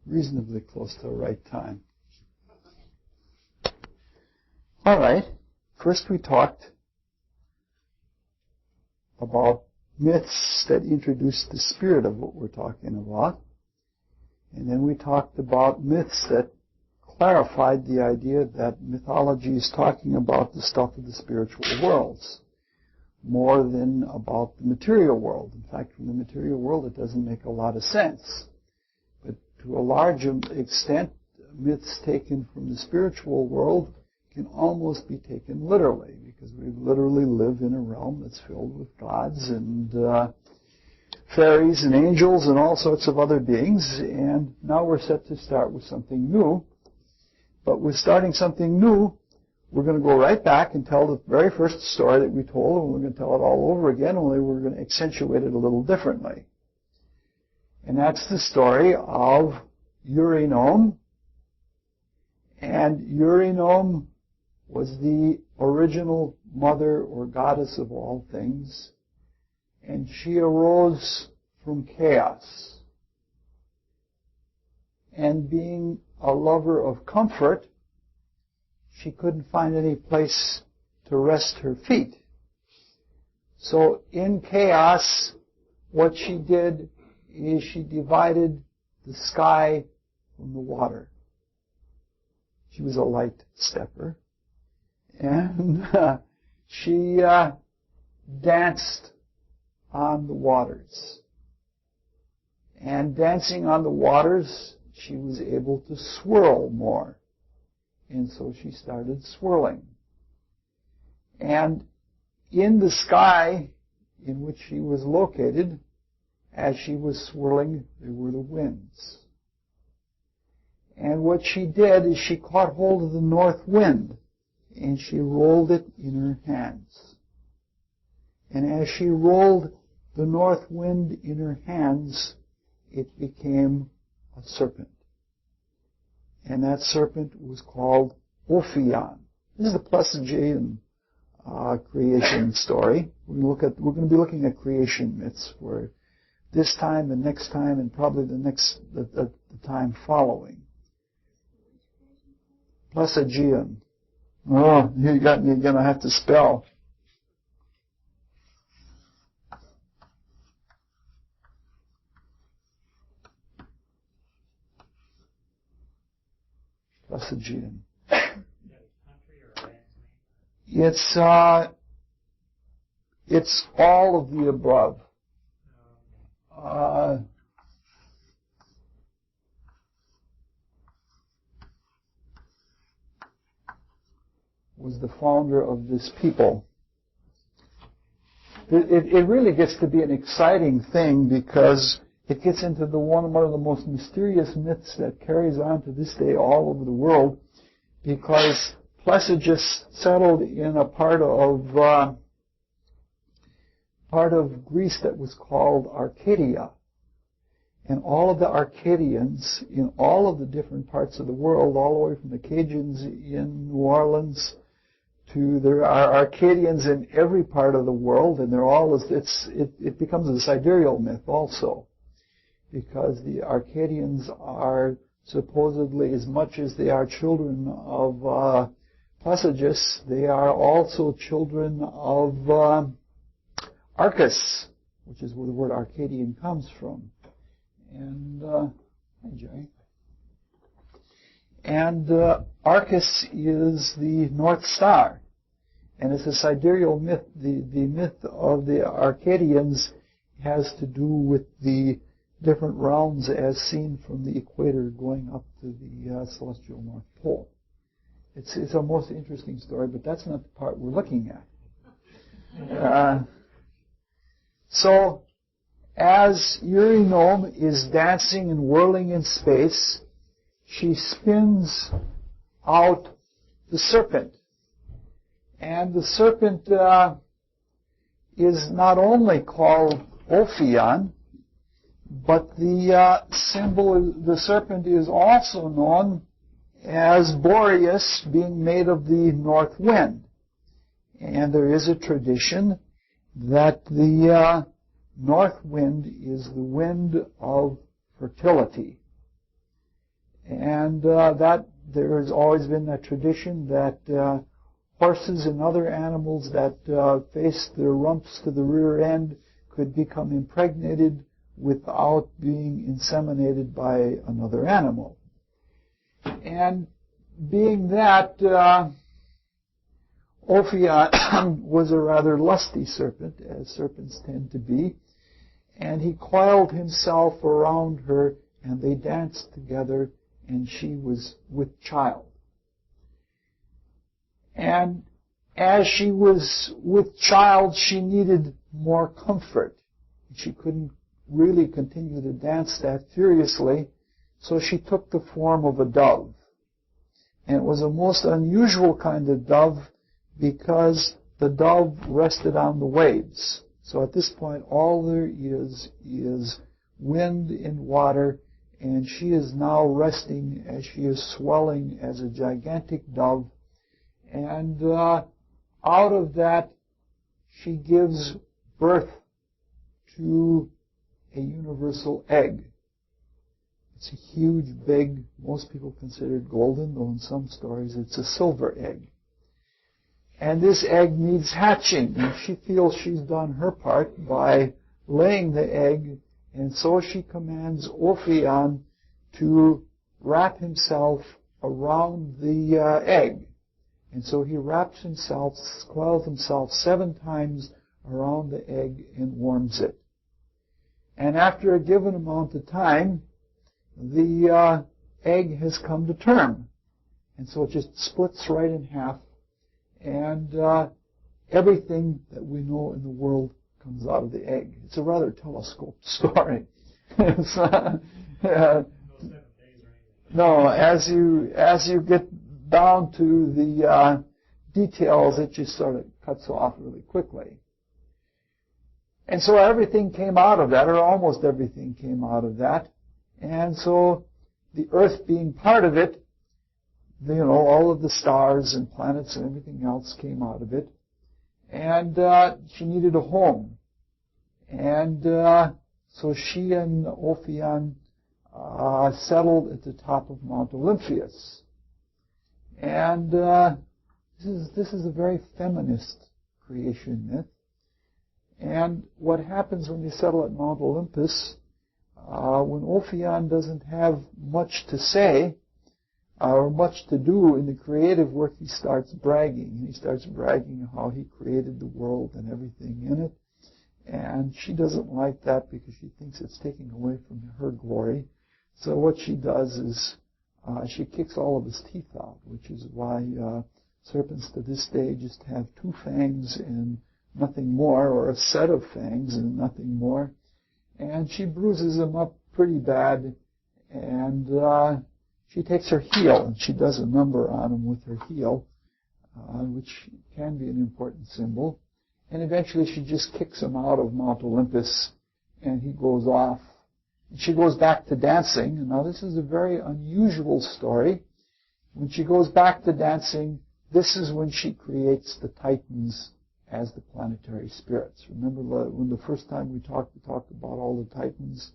reasonably close to the right time. All right. First we talked about myths that introduced the spirit of what we're talking about. And then we talked about myths that clarified the idea that mythology is talking about the stuff of the spiritual worlds more than about the material world. In fact, from the material world it doesn't make a lot of sense. But to a large extent, myths taken from the spiritual world can almost be taken literally, because we literally live in a realm that's filled with gods and fairies and angels and all sorts of other beings, and now we're set to start with something new. But with starting something new, we're going to go right back and tell the very first story that we told, and we're going to tell it all over again, only we're going to accentuate it a little differently. And that's the story of Eurynome. And Eurynome was the original mother or goddess of all things, and she arose from chaos. And being a lover of comfort, she couldn't find any place to rest her feet. So in chaos, what she did is she divided the sky from the water. She was a light stepper. And she danced on the waters. And dancing on the waters, she was able to swirl more. And so she started swirling. And in the sky in which she was located, as she was swirling, there were the winds. And what she did is she caught hold of the north wind, and she rolled it in her hands. And as she rolled the north wind in her hands, it became a serpent. And that serpent was called Ophion. This is the Pleistocene creation story. We're going to be looking at creation myths for this time and next time and probably the time following. Pleistocene. Oh, you got me again. I have to spell. Pleistocene. It's all of the above. Was the founder of this people. It really gets to be an exciting thing because it gets into one of the most mysterious myths that carries on to this day all over the world, because Pleistocene settled in a part of Greece that was called Arcadia. And all of the Arcadians in all of the different parts of the world, all the way from the Cajuns in New Orleans to there are Arcadians in every part of the world, and they're all it becomes a sidereal myth also, because the Arcadians are supposedly, as much as they are children of Pleistocene, they are also children of Arcus, which is where the word Arcadian comes from. And hi, Jerry. And Arcus is the North Star, and it's a sidereal myth. The myth of the Arcadians has to do with the different realms as seen from the equator going up to the celestial North Pole. It's a most interesting story, but that's not the part we're looking at. So, as Eurynome is dancing and whirling in space, she spins out the serpent. And the serpent is not only called Ophion, but the symbol, the serpent is also known as Boreas, being made of the north wind. And there is a tradition that the north wind is the wind of fertility. And that there has always been a tradition that horses and other animals that face their rumps to the rear end could become impregnated without being inseminated by another animal. And being that Ophion was a rather lusty serpent, as serpents tend to be, and he coiled himself around her, and they danced together, and she was with child. And as she was with child, she needed more comfort. She couldn't really continue to dance that furiously, so she took the form of a dove. And it was a most unusual kind of dove because the dove rested on the waves. So at this point, all there is wind and water, and she is now resting as she is swelling as a gigantic dove. And out of that, she gives birth to a universal egg. It's a huge, big, most people consider it golden, though in some stories it's a silver egg. And this egg needs hatching, and she feels she's done her part by laying the egg, and so she commands Ophion to wrap himself around the egg. And so he wraps himself, coils himself 7 times around the egg and warms it. And after a given amount of time, the egg has come to term. And so it just splits right in half, and everything that we know in the world comes out of the egg. It's a rather telescoped story. No, as you get down to the details, it just sort of cuts off really quickly. And so everything came out of that, or almost everything came out of that. And so the Earth being part of it, all of the stars and planets and everything else came out of it. And she needed a home. And so she and Ophion settled at the top of Mount Olympus. And this is a very feminist creation myth. And what happens when you settle at Mount Olympus, when Ophion doesn't have much to say or much to do in the creative work, he starts bragging. He starts bragging how he created the world and everything in it. And she doesn't like that because she thinks it's taking away from her glory. So what she does is she kicks all of his teeth out, which is why serpents to this day just have 2 fangs and nothing more, or a set of fangs and nothing more. And she bruises him up pretty bad, and she takes her heel, and she does a number on him with her heel, which can be an important symbol. And eventually she just kicks him out of Mount Olympus, and he goes off. And she goes back to dancing. And now this is a very unusual story. When she goes back to dancing, this is when she creates the Titans as the planetary spirits. Remember when the first time we talked about all the Titans.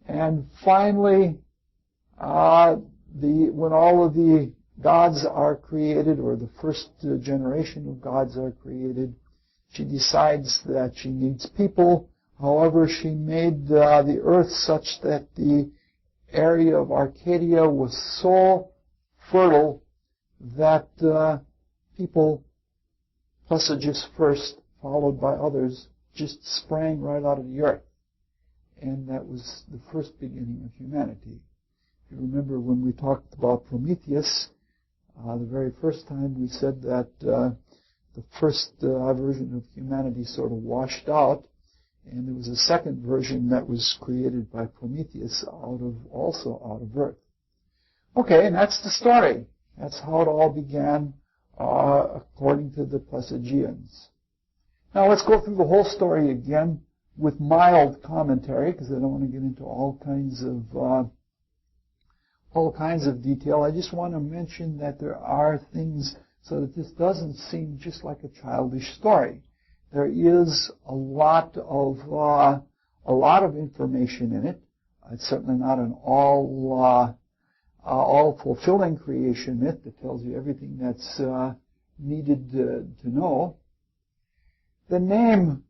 And finally, when all of the gods are created, or the first generation of gods are created, she decides that she needs people. However, she made the earth such that the area of Arcadia was so fertile that people, Plesages first, followed by others, just sprang right out of the earth. And that was the first beginning of humanity. If you remember when we talked about Prometheus, the very first time we said that the first version of humanity sort of washed out, and there was a second version that was created by Prometheus also out of earth. Okay, and that's the story. That's how it all began, according to the Plesagians. Now let's go through the whole story again with mild commentary, because I don't want to get into all kinds of detail. I just want to mention that there are things so that this doesn't seem just like a childish story. There is a lot of information in it. It's certainly not an all all-fulfilling creation myth that tells you everything that's needed to know. The name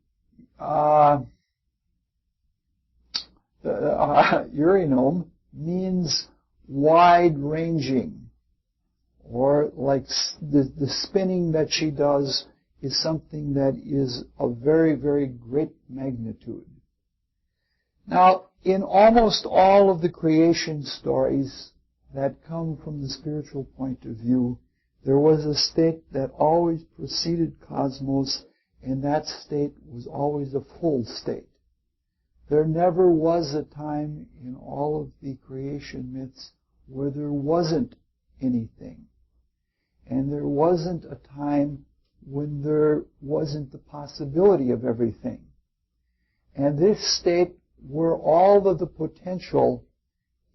Eurynome means wide-ranging, or like the spinning that she does is something that is of very, very great magnitude. Now, in almost all of the creation stories that come from the spiritual point of view, there was a state that always preceded cosmos, and that state was always a full state. There never was a time in all of the creation myths where there wasn't anything. And there wasn't a time when there wasn't the possibility of everything. And this state where all of the potential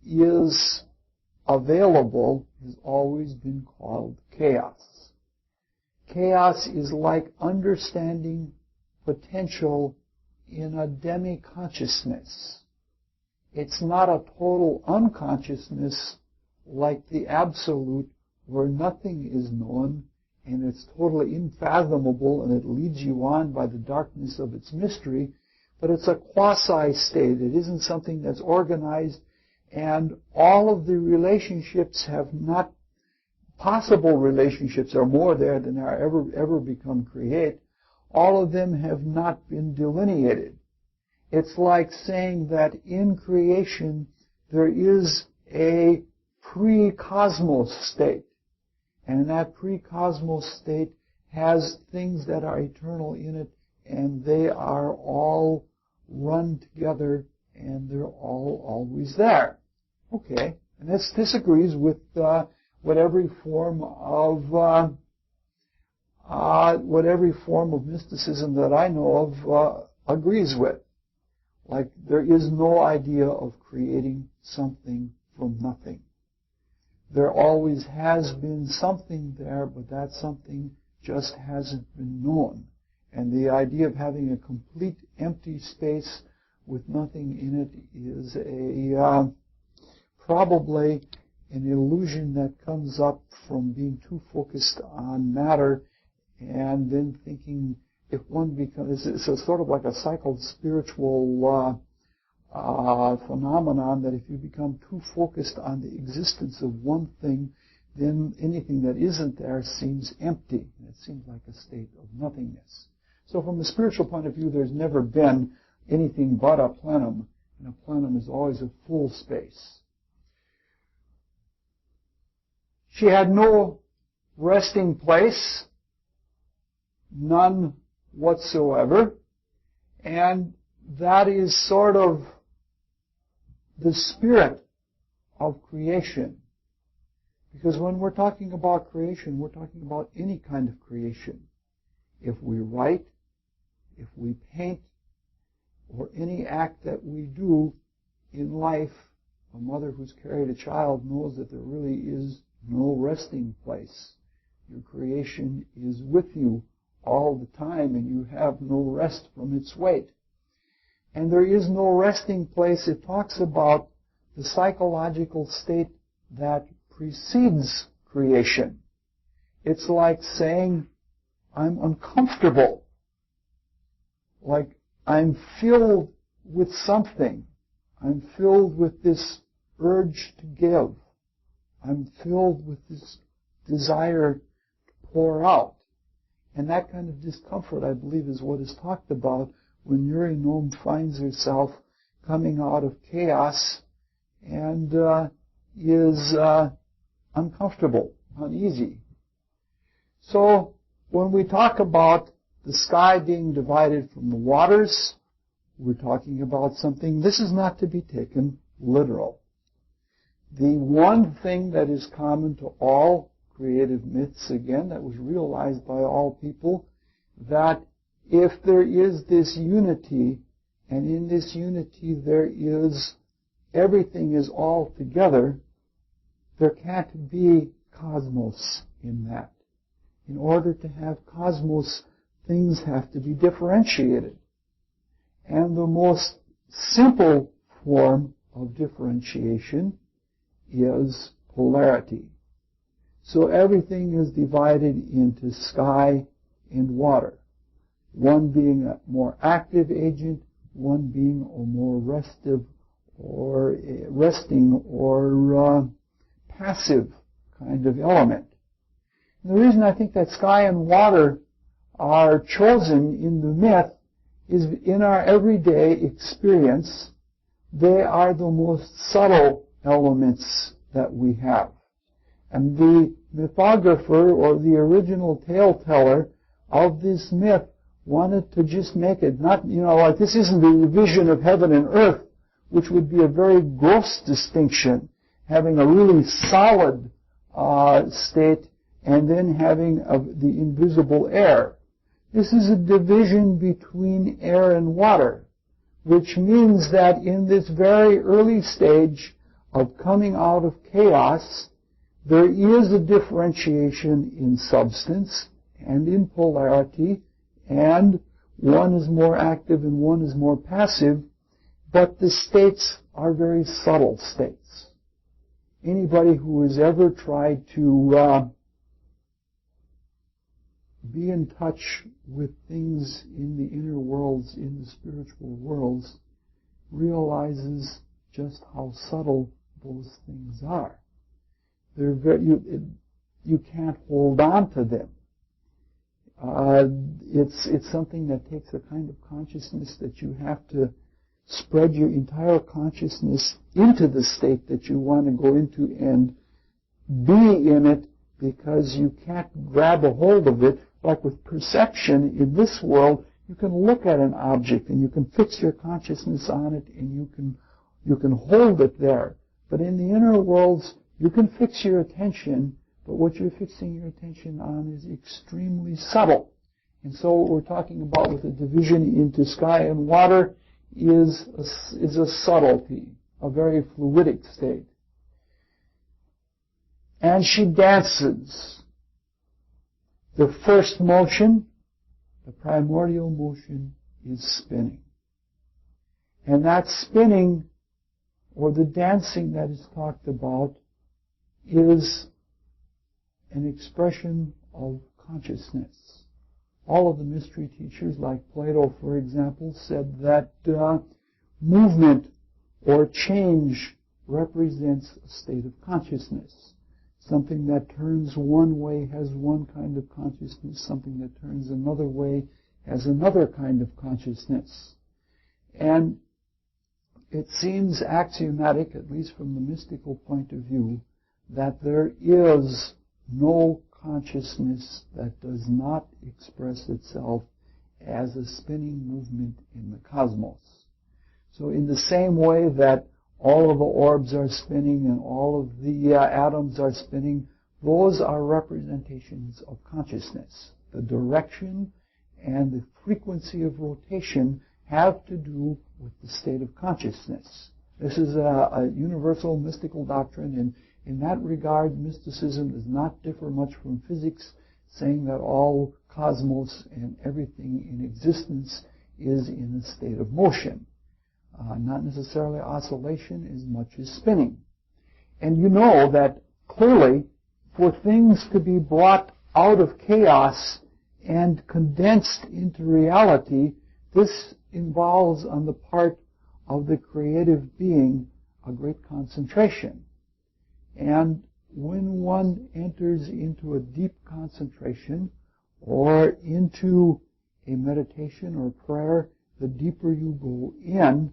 is available has always been called chaos. Chaos is like understanding potential in a demi-consciousness. It's not a total unconsciousness like the absolute where nothing is known and it's totally unfathomable and it leads you on by the darkness of its mystery, but it's a quasi-state. It isn't something that's organized, and all of the relationships have not, possible relationships are more there than are ever become create. All of them have not been delineated. It's like saying that in creation there is a pre-cosmos state. And that pre-cosmos state has things that are eternal in it, and they are all run together, and they're all always there. Okay, and this agrees with what every form of mysticism that I know of agrees with. Like, there is no idea of creating something from nothing. There always has been something there, but that something just hasn't been known. And the idea of having a complete empty space with nothing in it is probably an illusion that comes up from being too focused on matter and then thinking if one becomes, it's a sort of like a psycho-spiritual phenomenon that if you become too focused on the existence of one thing, then anything that isn't there seems empty. It seems like a state of nothingness. So from a spiritual point of view, there's never been anything but a plenum, and a plenum is always a full space. She had no resting place, none whatsoever, and that is sort of the spirit of creation. Because when we're talking about creation, we're talking about any kind of creation. If we write, if we paint, or any act that we do in life, a mother who's carried a child knows that there really is no resting place. Your creation is with you all the time, and you have no rest from its weight. And there is no resting place. It talks about the psychological state that precedes creation. It's like saying, I'm uncomfortable. Like I'm filled with something. I'm filled with this urge to give. I'm filled with this desire to pour out. And that kind of discomfort, I believe, is what is talked about when Eurynome finds herself coming out of chaos and is uncomfortable, uneasy. So when we talk about the sky being divided from the waters, we're talking about something, this is not to be taken literal. The one thing that is common to all creative myths, again, that was realized by all people, that if there is this unity, and in this unity there is, everything is all together, there can't be cosmos in that. In order to have cosmos, things have to be differentiated. And the most simple form of differentiation is polarity. So everything is divided into sky and water, one being a more active agent, one being a more resting or passive kind of element. And the reason I think that sky and water are chosen in the myth is in our everyday experience, they are the most subtle elements that we have. And the mythographer or the original tale teller of this myth wanted to just make it not, like this isn't the vision of heaven and earth, which would be a very gross distinction, having a really solid state and then having the invisible air. This is a division between air and water, which means that in this very early stage of coming out of chaos, there is a differentiation in substance and in polarity, and one is more active and one is more passive, but the states are very subtle states. Anybody who has ever tried to be in touch with things in the inner worlds, in the spiritual worlds, realizes just how subtle those things are. They're you can't hold on to them. It's something that takes a kind of consciousness that you have to spread your entire consciousness into the state that you want to go into and be in it, because you can't grab a hold of it. Like with perception in this world, you can look at an object and you can fix your consciousness on it and you can hold it there. But in the inner worlds, you can fix your attention, but what you're fixing your attention on is extremely subtle. And so what we're talking about with the division into sky and water is a subtlety, a very fluidic state. And she dances. The first motion, the primordial motion, is spinning. And that spinning, or the dancing that is talked about, is an expression of consciousness. All of the mystery teachers, like Plato, for example, said that movement or change represents a state of consciousness. Something that turns one way has one kind of consciousness. Something that turns another way has another kind of consciousness. And it seems axiomatic, at least from the mystical point of view, that there is no consciousness that does not express itself as a spinning movement in the cosmos. So in the same way that all of the orbs are spinning and all of the atoms are spinning, those are representations of consciousness. The direction and the frequency of rotation have to do with the state of consciousness. This is a universal mystical doctrine, and in that regard, mysticism does not differ much from physics, saying that all cosmos and everything in existence is in a state of motion. Not necessarily oscillation as much as spinning. And you know that clearly for things to be brought out of chaos and condensed into reality, this involves on the part of the creative being a great concentration. And when one enters into a deep concentration or into a meditation or prayer, the deeper you go in,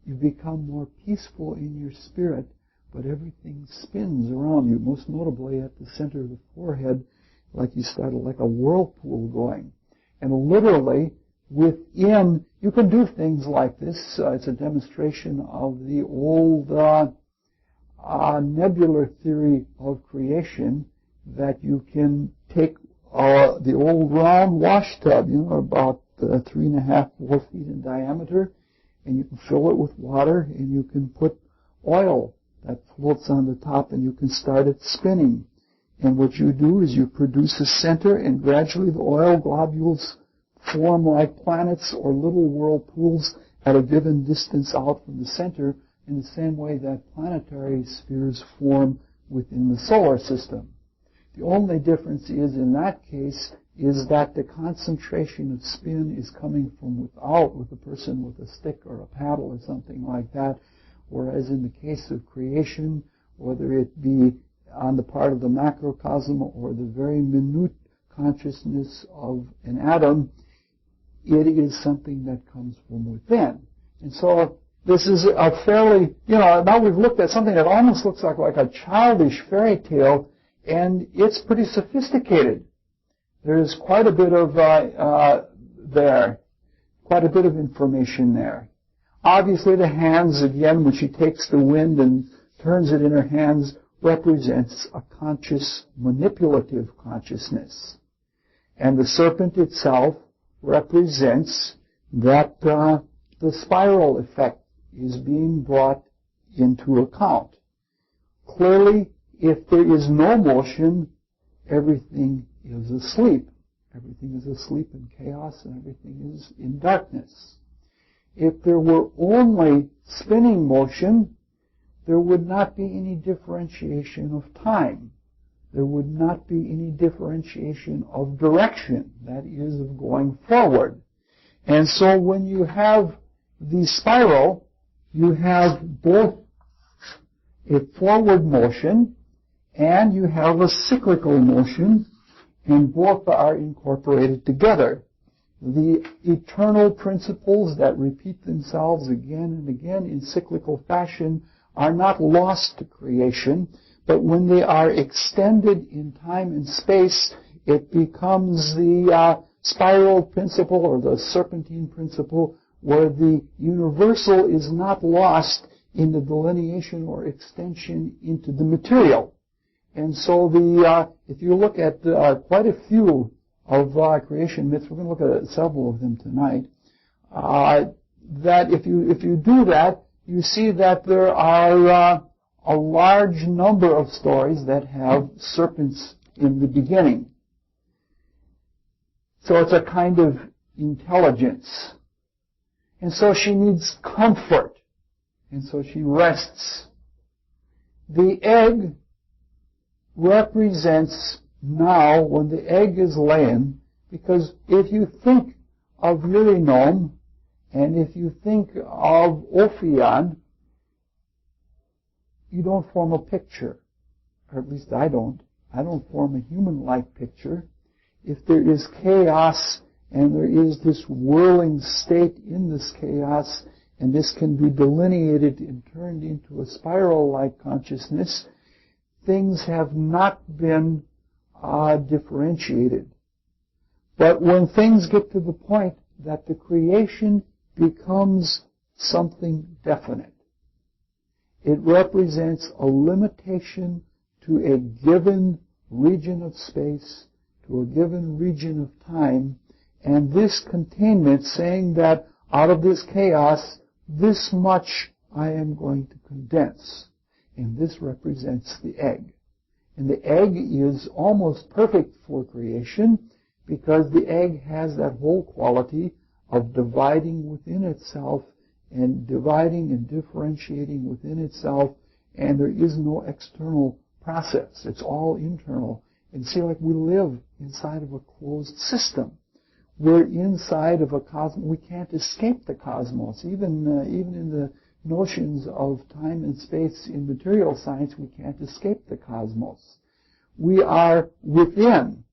you become more peaceful in your spirit, but everything spins around you, most notably at the center of the forehead, like you started like a whirlpool going. And literally, within, you can do things like this. It's a demonstration of the old nebular theory of creation, that you can take the old round wash tub, about 3.5, 4 feet in diameter, and you can fill it with water, and you can put oil that floats on the top, and you can start it spinning. And what you do is you produce a center, and gradually the oil globules form like planets or little whirlpools at a given distance out from the center, in the same way that planetary spheres form within the solar system. The only difference is, in that case, is that the concentration of spin is coming from without, with a person with a stick or a paddle or something like that, whereas in the case of creation, whether it be on the part of the macrocosm or the very minute consciousness of an atom, it is something that comes from within. And so this is a fairly, now we've looked at something that almost looks like a childish fairy tale, and it's pretty sophisticated. There's quite a bit of quite a bit of information there. Obviously the hands, again, when she takes the wind and turns it in her hands, represents a conscious, manipulative consciousness. And the serpent itself represents that the spiral effect is being brought into account. Clearly, if there is no motion, everything is asleep. Everything is asleep in chaos and everything is in darkness. If there were only spinning motion, there would not be any differentiation of time. There would not be any differentiation of direction, that is, of going forward. And so when you have the spiral, you have both a forward motion and you have a cyclical motion, and both are incorporated together. The eternal principles that repeat themselves again and again in cyclical fashion are not lost to creation, but when they are extended in time and space, it becomes the spiral principle or the serpentine principle, where the universal is not lost in the delineation or extension into the material. And so if you look at quite a few of creation myths, we're going to look at several of them tonight, that if you do that, you see that there are a large number of stories that have serpents in the beginning. So it's a kind of intelligence. And so she needs comfort. And so she rests. The egg represents now when the egg is laying, because if you think of Urinome and if you think of Ophion, you don't form a picture, or at least I don't. I don't form a human-like picture. If there is chaos and there is this whirling state in this chaos, and this can be delineated and turned into a spiral-like consciousness, things have not been differentiated. But when things get to the point that the creation becomes something definite, it represents a limitation to a given region of space, to a given region of time, and this containment saying that out of this chaos, this much I am going to condense. And this represents the egg. And the egg is almost perfect for creation because the egg has that whole quality of dividing within itself and dividing and differentiating within itself, and there is no external process. It's all internal. And see, like we live inside of a closed system. We're inside of a cosmos. We can't escape the cosmos. Even in the notions of time and space in material science, we can't escape the cosmos. We are within.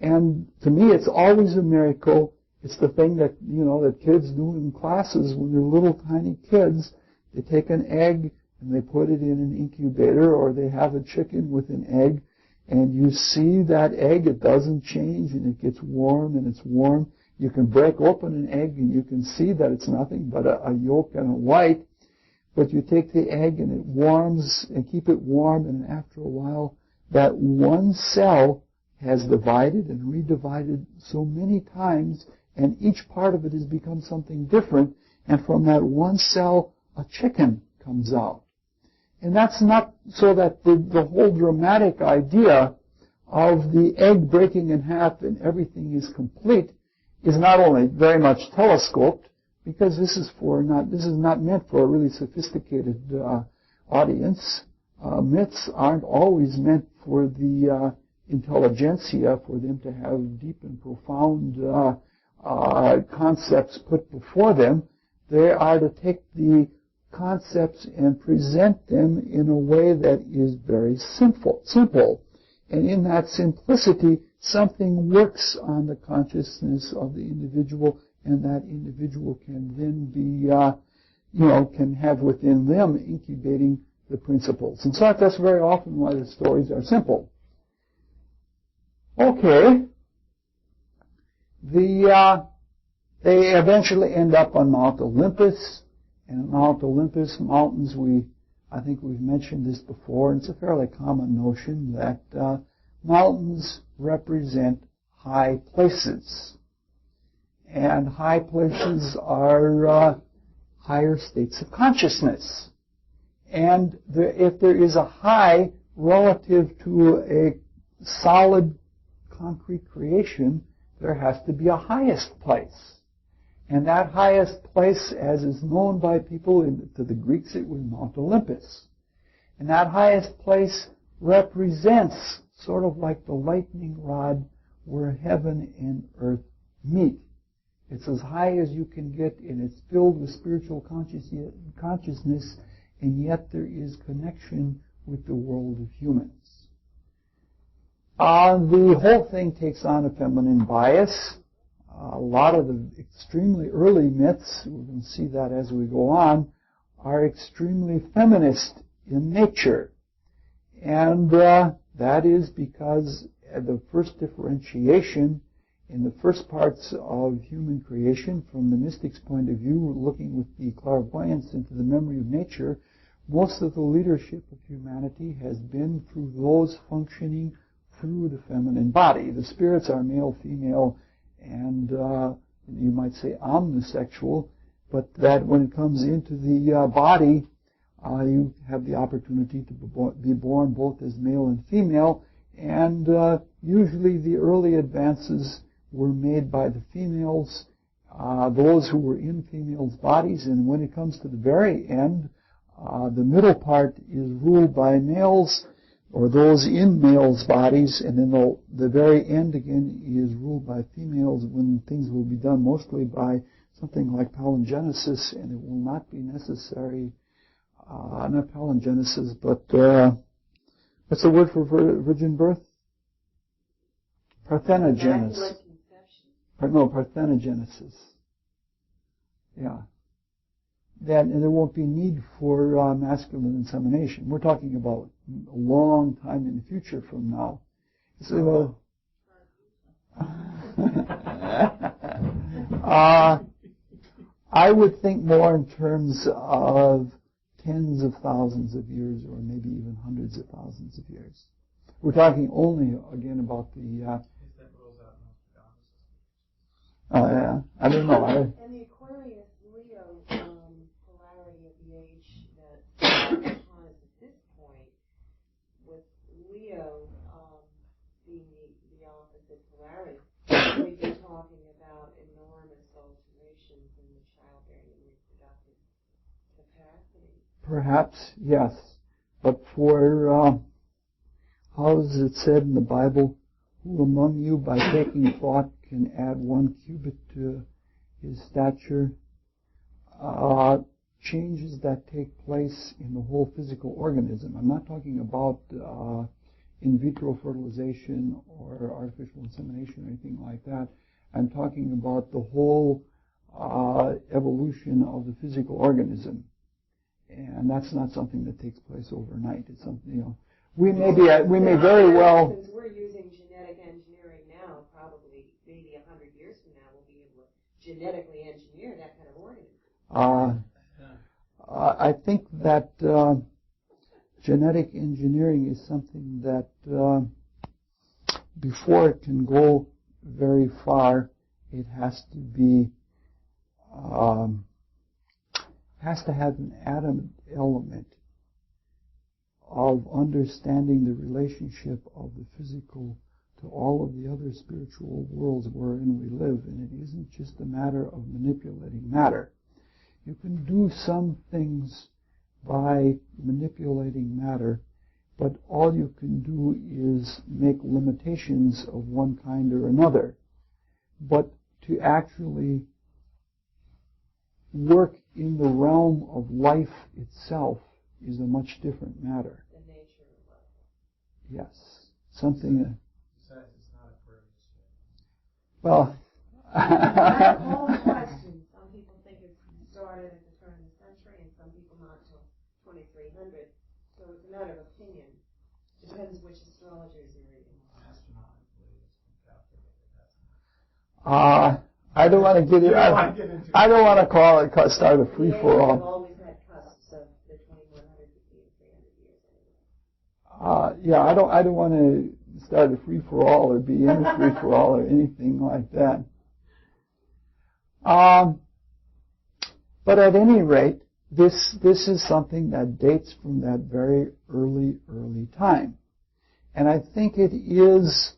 And to me, it's always a miracle. It's the thing that, that kids do in classes when they're little tiny kids. They take an egg and they put it in an incubator, or they have a chicken with an egg, and you see that egg, it doesn't change, and it gets warm, and it's warm. You can break open an egg, and you can see that it's nothing but a yolk and a white. But you take the egg, and it warms, and keep it warm, and after a while, that one cell has divided and redivided so many times, and each part of it has become something different, and from that one cell, a chicken comes out. And that's not so that the whole dramatic idea of the egg breaking in half and everything is complete is not only very much telescoped, because this is not meant for a really sophisticated audience. Myths aren't always meant for the intelligentsia, for them to have deep and profound concepts put before them. They are to take the concepts and present them in a way that is very simple. And in that simplicity, something works on the consciousness of the individual, and that individual can then be, can have within them incubating the principles. And so that's very often why the stories are simple. Okay. They eventually end up on Mount Olympus. And on Mount Olympus, mountains, I think we've mentioned this before, and it's a fairly common notion that mountains represent high places. And high places are higher states of consciousness. And if there is a high relative to a solid concrete creation, there has to be a highest place. And that highest place, as is known by people, to the Greeks it was Mount Olympus. And that highest place represents sort of like the lightning rod where heaven and earth meet. It's as high as you can get, and it's filled with spiritual consciousness, and yet there is connection with the world of humans. The whole thing takes on a feminine bias. A lot of the extremely early myths, we're going to see that as we go on, are extremely feminist in nature. And that is because the first differentiation in the first parts of human creation, from the mystic's point of view, looking with the clairvoyance into the memory of nature, most of the leadership of humanity has been through those functioning through the feminine body. The spirits are male, female, and you might say omnisexual, but that when it comes into the body, you have the opportunity to be born both as male and female, and usually the early advances were made by the females, those who were in females' bodies, and when it comes to the very end, the middle part is ruled by males, or those in males' bodies, and then the very end again is ruled by females, when things will be done mostly by something like palingenesis, and it will not be necessary, not palingenesis, but what's the word for virgin birth? Parthenogenesis. Parthenogenesis. Yeah. And there won't be need for masculine insemination. We're talking about a long time in the future from now. So, I would think more in terms of tens of thousands of years, or maybe even hundreds of thousands of years. We're talking only, again, about the... I don't know. And the Aquarius Leo polarity of the age that upon us at this point, with Leo being the opposite polarity, we've been talking about enormous alterations in the childbearing and reproductive capacity. Perhaps, yes. But for, how is it said in the Bible, who among you by taking thought can add 1 cubit to his stature? Changes that take place in the whole physical organism. I'm not talking about in vitro fertilization or artificial insemination or anything like that. I'm talking about the whole evolution of the physical organism. And that's not something that takes place overnight. It's something, we may very well... Since we're using genetic engineering now, probably maybe 100 years from now, we'll be able to genetically engineer that kind of organism. I think that genetic engineering is something that before it can go very far, it has to be has to have an atom element of understanding the relationship of the physical to all of the other spiritual worlds wherein we live, and it isn't just a matter of manipulating matter. You can do some things by manipulating matter, but all you can do is make limitations of one kind or another. But to actually work in the realm of life itself is a much different matter. The nature of life. Yes. Something... Besides, it's not a purpose. Well... That's all the questions. Some people think it started at the turn of the century, and some people not until 2300. So it's a matter of opinion. Depends which astrologers you're reading. Astronomically, it's calculated. I don't want to get it. I don't want to call it start a free for We've all. always had cusps of the 2100 to 300 years anyway. Yeah, I don't want to start a free for all or be in a free for all or anything like that. But at any rate, this is something that dates from that very early time, and I think it is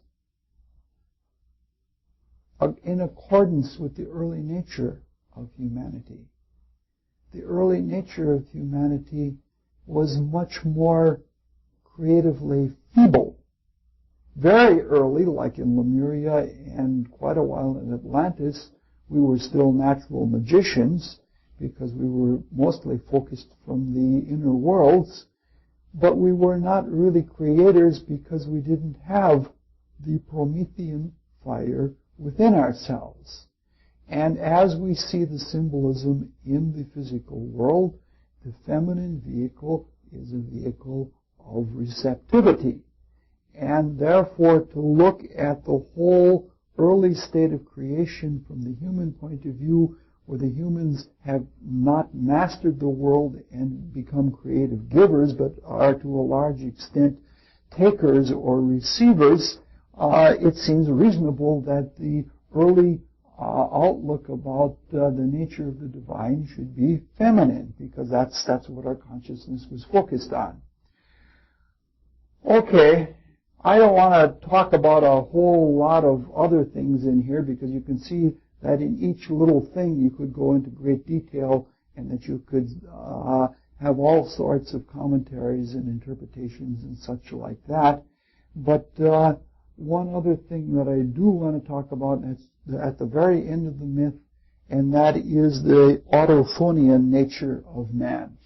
in accordance with the early nature of humanity. The early nature of humanity was much more creatively feeble. Very early, like in Lemuria and quite a while in Atlantis, we were still natural magicians because we were mostly focused from the inner worlds, but we were not really creators because we didn't have the Promethean fire within ourselves. And as we see the symbolism in the physical world, the feminine vehicle is a vehicle of receptivity. And therefore, to look at the whole early state of creation from the human point of view, where the humans have not mastered the world and become creative givers, but are to a large extent takers or receivers, it seems reasonable that the early outlook about the nature of the divine should be feminine, because that's what our consciousness was focused on. Okay, I don't want to talk about a whole lot of other things in here, because you can see that in each little thing you could go into great detail, and that you could have all sorts of commentaries and interpretations and such like that. But one other thing that I do want to talk about at the very end of the myth, and that is the autophonian nature of man.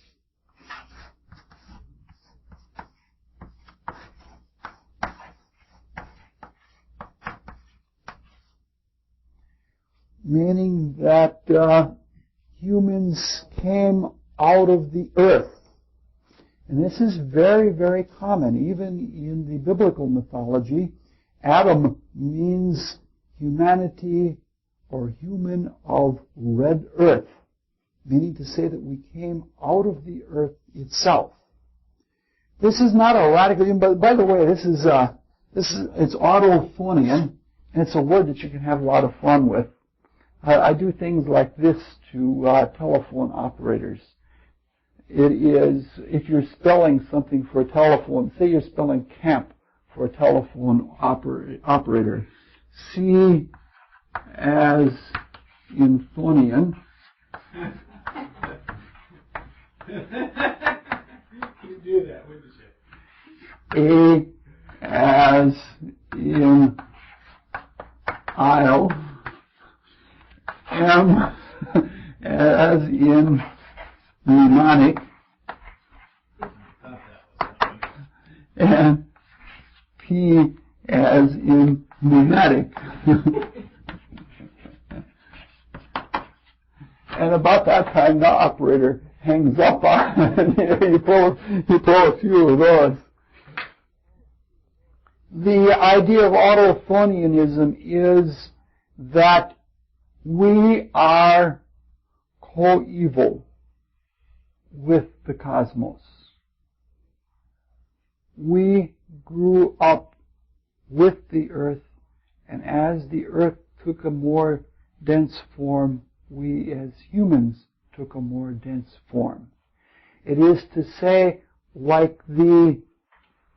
Meaning that humans came out of the earth. And this is very, very common. Even in the biblical mythology, Adam means humanity or human of red earth, meaning to say that we came out of the earth itself. This is not a radical, but by the way, it's autophonian, and it's a word that you can have a lot of fun with. I do things like this to telephone operators. It is, if you're spelling something for a telephone, say you're spelling camp for a telephone operator. C as in Thonian. You do that, wouldn't you? A as in Isle. M as in mnemonic, and P as in pneumatic. And about that time, the operator hangs up on you pull a few of those. The idea of autophonianism is that we are coeval with the cosmos. We grew up with the earth, and as the earth took a more dense form, we as humans took a more dense form. It is to say, like the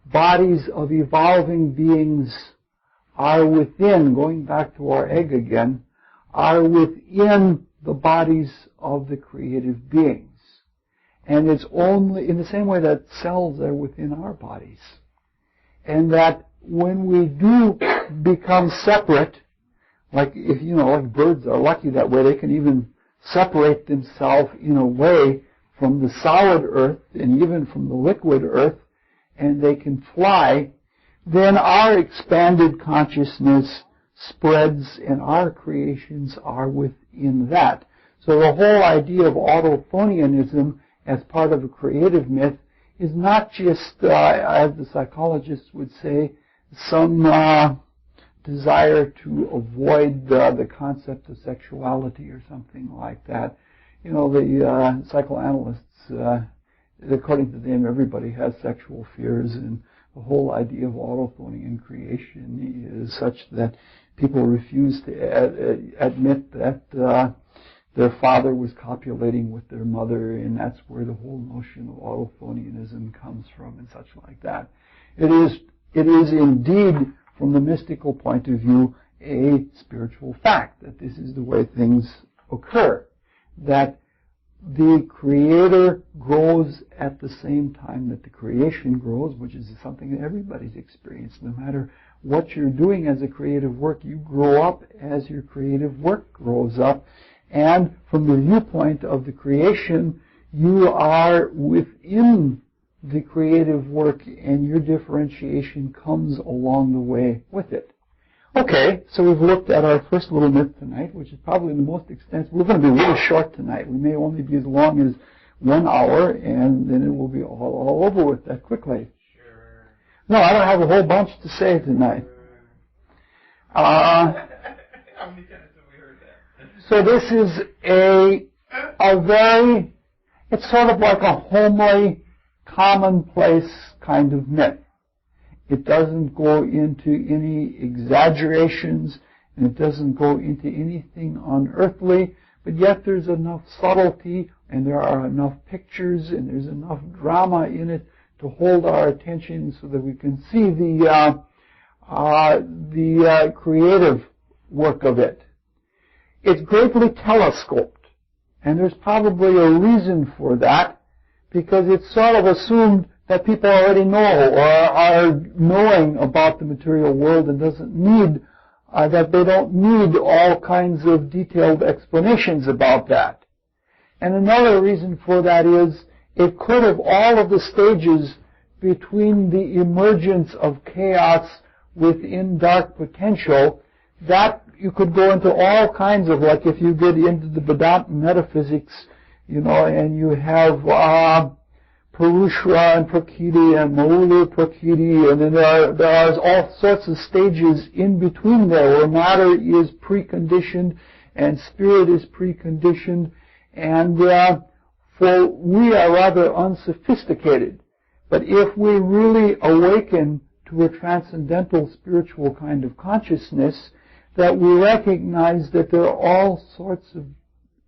bodies of evolving beings are within, going back to our egg again, are within the bodies of the creative beings. And it's only in the same way that cells are within our bodies. And that when we do become separate, like if like birds are lucky that way, they can even separate themselves in a way from the solid earth and even from the liquid earth, and they can fly, then our expanded consciousness spreads and our creations are within that. So the whole idea of autophonianism as part of a creative myth is not just, as the psychologists would say, some desire to avoid the concept of sexuality or something like that. The psychoanalysts, according to them, everybody has sexual fears, and the whole idea of autophony creation is such that people refuse to admit that their father was copulating with their mother, and that's where the whole notion of autophonianism comes from and such like that. It is indeed, from the mystical point of view, a spiritual fact that this is the way things occur, that the Creator grows at the same time that the creation grows, which is something that everybody's experienced. No matter what you're doing as a creative work, you grow up as your creative work grows up. And from the viewpoint of the creation, you are within the creative work, and your differentiation comes along the way with it. Okay, so we've looked at our first little myth tonight, which is probably the most extensive. We're going to be really short tonight. We may only be as long as 1 hour, and then it will be all over with that quickly. Sure. No, I don't have a whole bunch to say tonight. How many times have we heard that? So this is a very, it's sort of like a homely, commonplace kind of myth. It doesn't go into any exaggerations, and it doesn't go into anything unearthly, but yet there's enough subtlety, and there are enough pictures, and there's enough drama in it to hold our attention so that we can see the creative work of it. It's greatly telescoped, and there's probably a reason for that, because it's sort of assumed that people already know or are knowing about the material world and doesn't need, that they don't need all kinds of detailed explanations about that. And another reason for that is it could have all of the stages between the emergence of chaos within dark potential, that you could go into all kinds of, like if you get into the Vedanta metaphysics, and you have Purushra and Prakriti and Maula Prakriti, and then there are all sorts of stages in between there where matter is preconditioned and spirit is preconditioned, and for we are rather unsophisticated. But if we really awaken to a transcendental spiritual kind of consciousness, that we recognize that there are all sorts of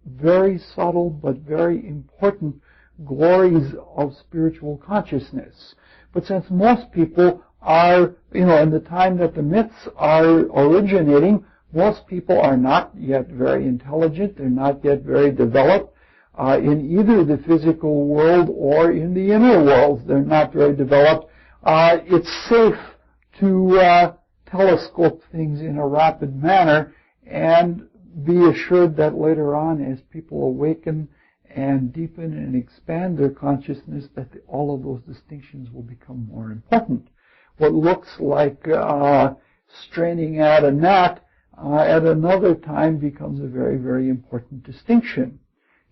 very subtle but very important glories of spiritual consciousness. But since most people are, in the time that the myths are originating, most people are not yet very intelligent, they're not yet very developed in either the physical world or in the inner worlds. They're not very developed. It's safe to telescope things in a rapid manner and be assured that later on, as people awaken and deepen and expand their consciousness, that all of those distinctions will become more important. What looks like straining at a gnat at another time becomes a very, very important distinction.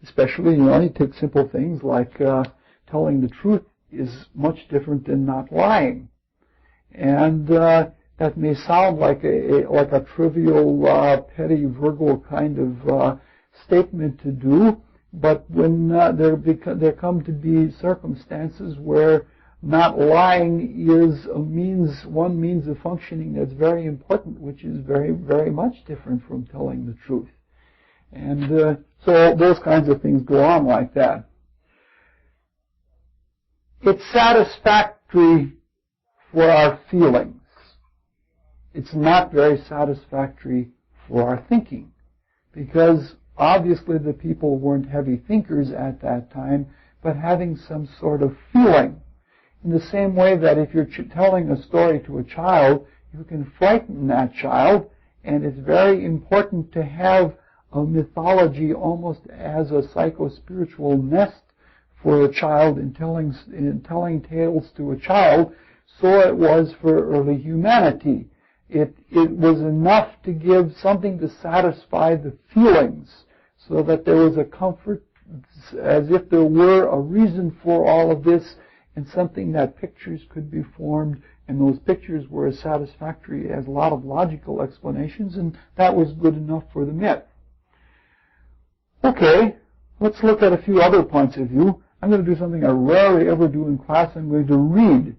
Especially, you take simple things like telling the truth is much different than not lying. And that may sound like a trivial, petty Virgo kind of statement to do, but when there come to be circumstances where not lying is one means of functioning that's very important, which is very, very much different from telling the truth. And so those kinds of things go on like that. It's satisfactory for our feelings. It's not very satisfactory for our thinking, because obviously the people weren't heavy thinkers at that time, but having some sort of feeling. In the same way that if you're telling a story to a child, you can frighten that child, and it's very important to have a mythology almost as a psycho-spiritual nest for a child in telling tales to a child. So it was for early humanity. It was enough to give something to satisfy the feelings, so that there was a comfort, as if there were a reason for all of this, and something that pictures could be formed, and those pictures were as satisfactory as a lot of logical explanations, and that was good enough for the myth. Okay, let's look at a few other points of view. I'm going to do something I rarely ever do in class. I'm going to read,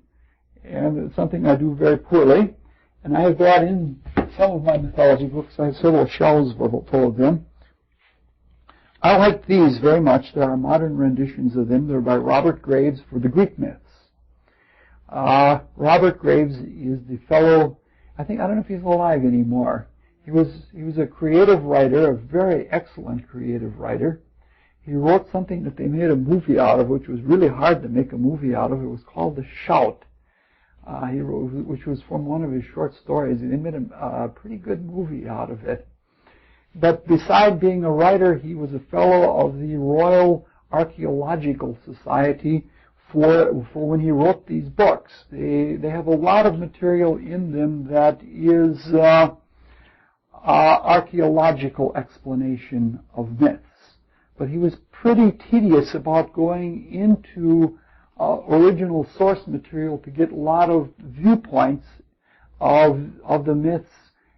and it's something I do very poorly. And I have brought in some of my mythology books. I have several shelves full of them. I like these very much. There are modern renditions of them. They're by Robert Graves for the Greek myths. Robert Graves is the fellow, I don't know if he's alive anymore. He was a creative writer, a very excellent creative writer. He wrote something that they made a movie out of, which was really hard to make a movie out of. It was called The Shout. He wrote, which was from one of his short stories. They made a pretty good movie out of it. But beside being a writer, he was a fellow of the Royal Archaeological Society for when he wrote these books. They have a lot of material in them that is archaeological explanation of myths. But he was pretty tedious about going into original source material to get a lot of viewpoints of the myths,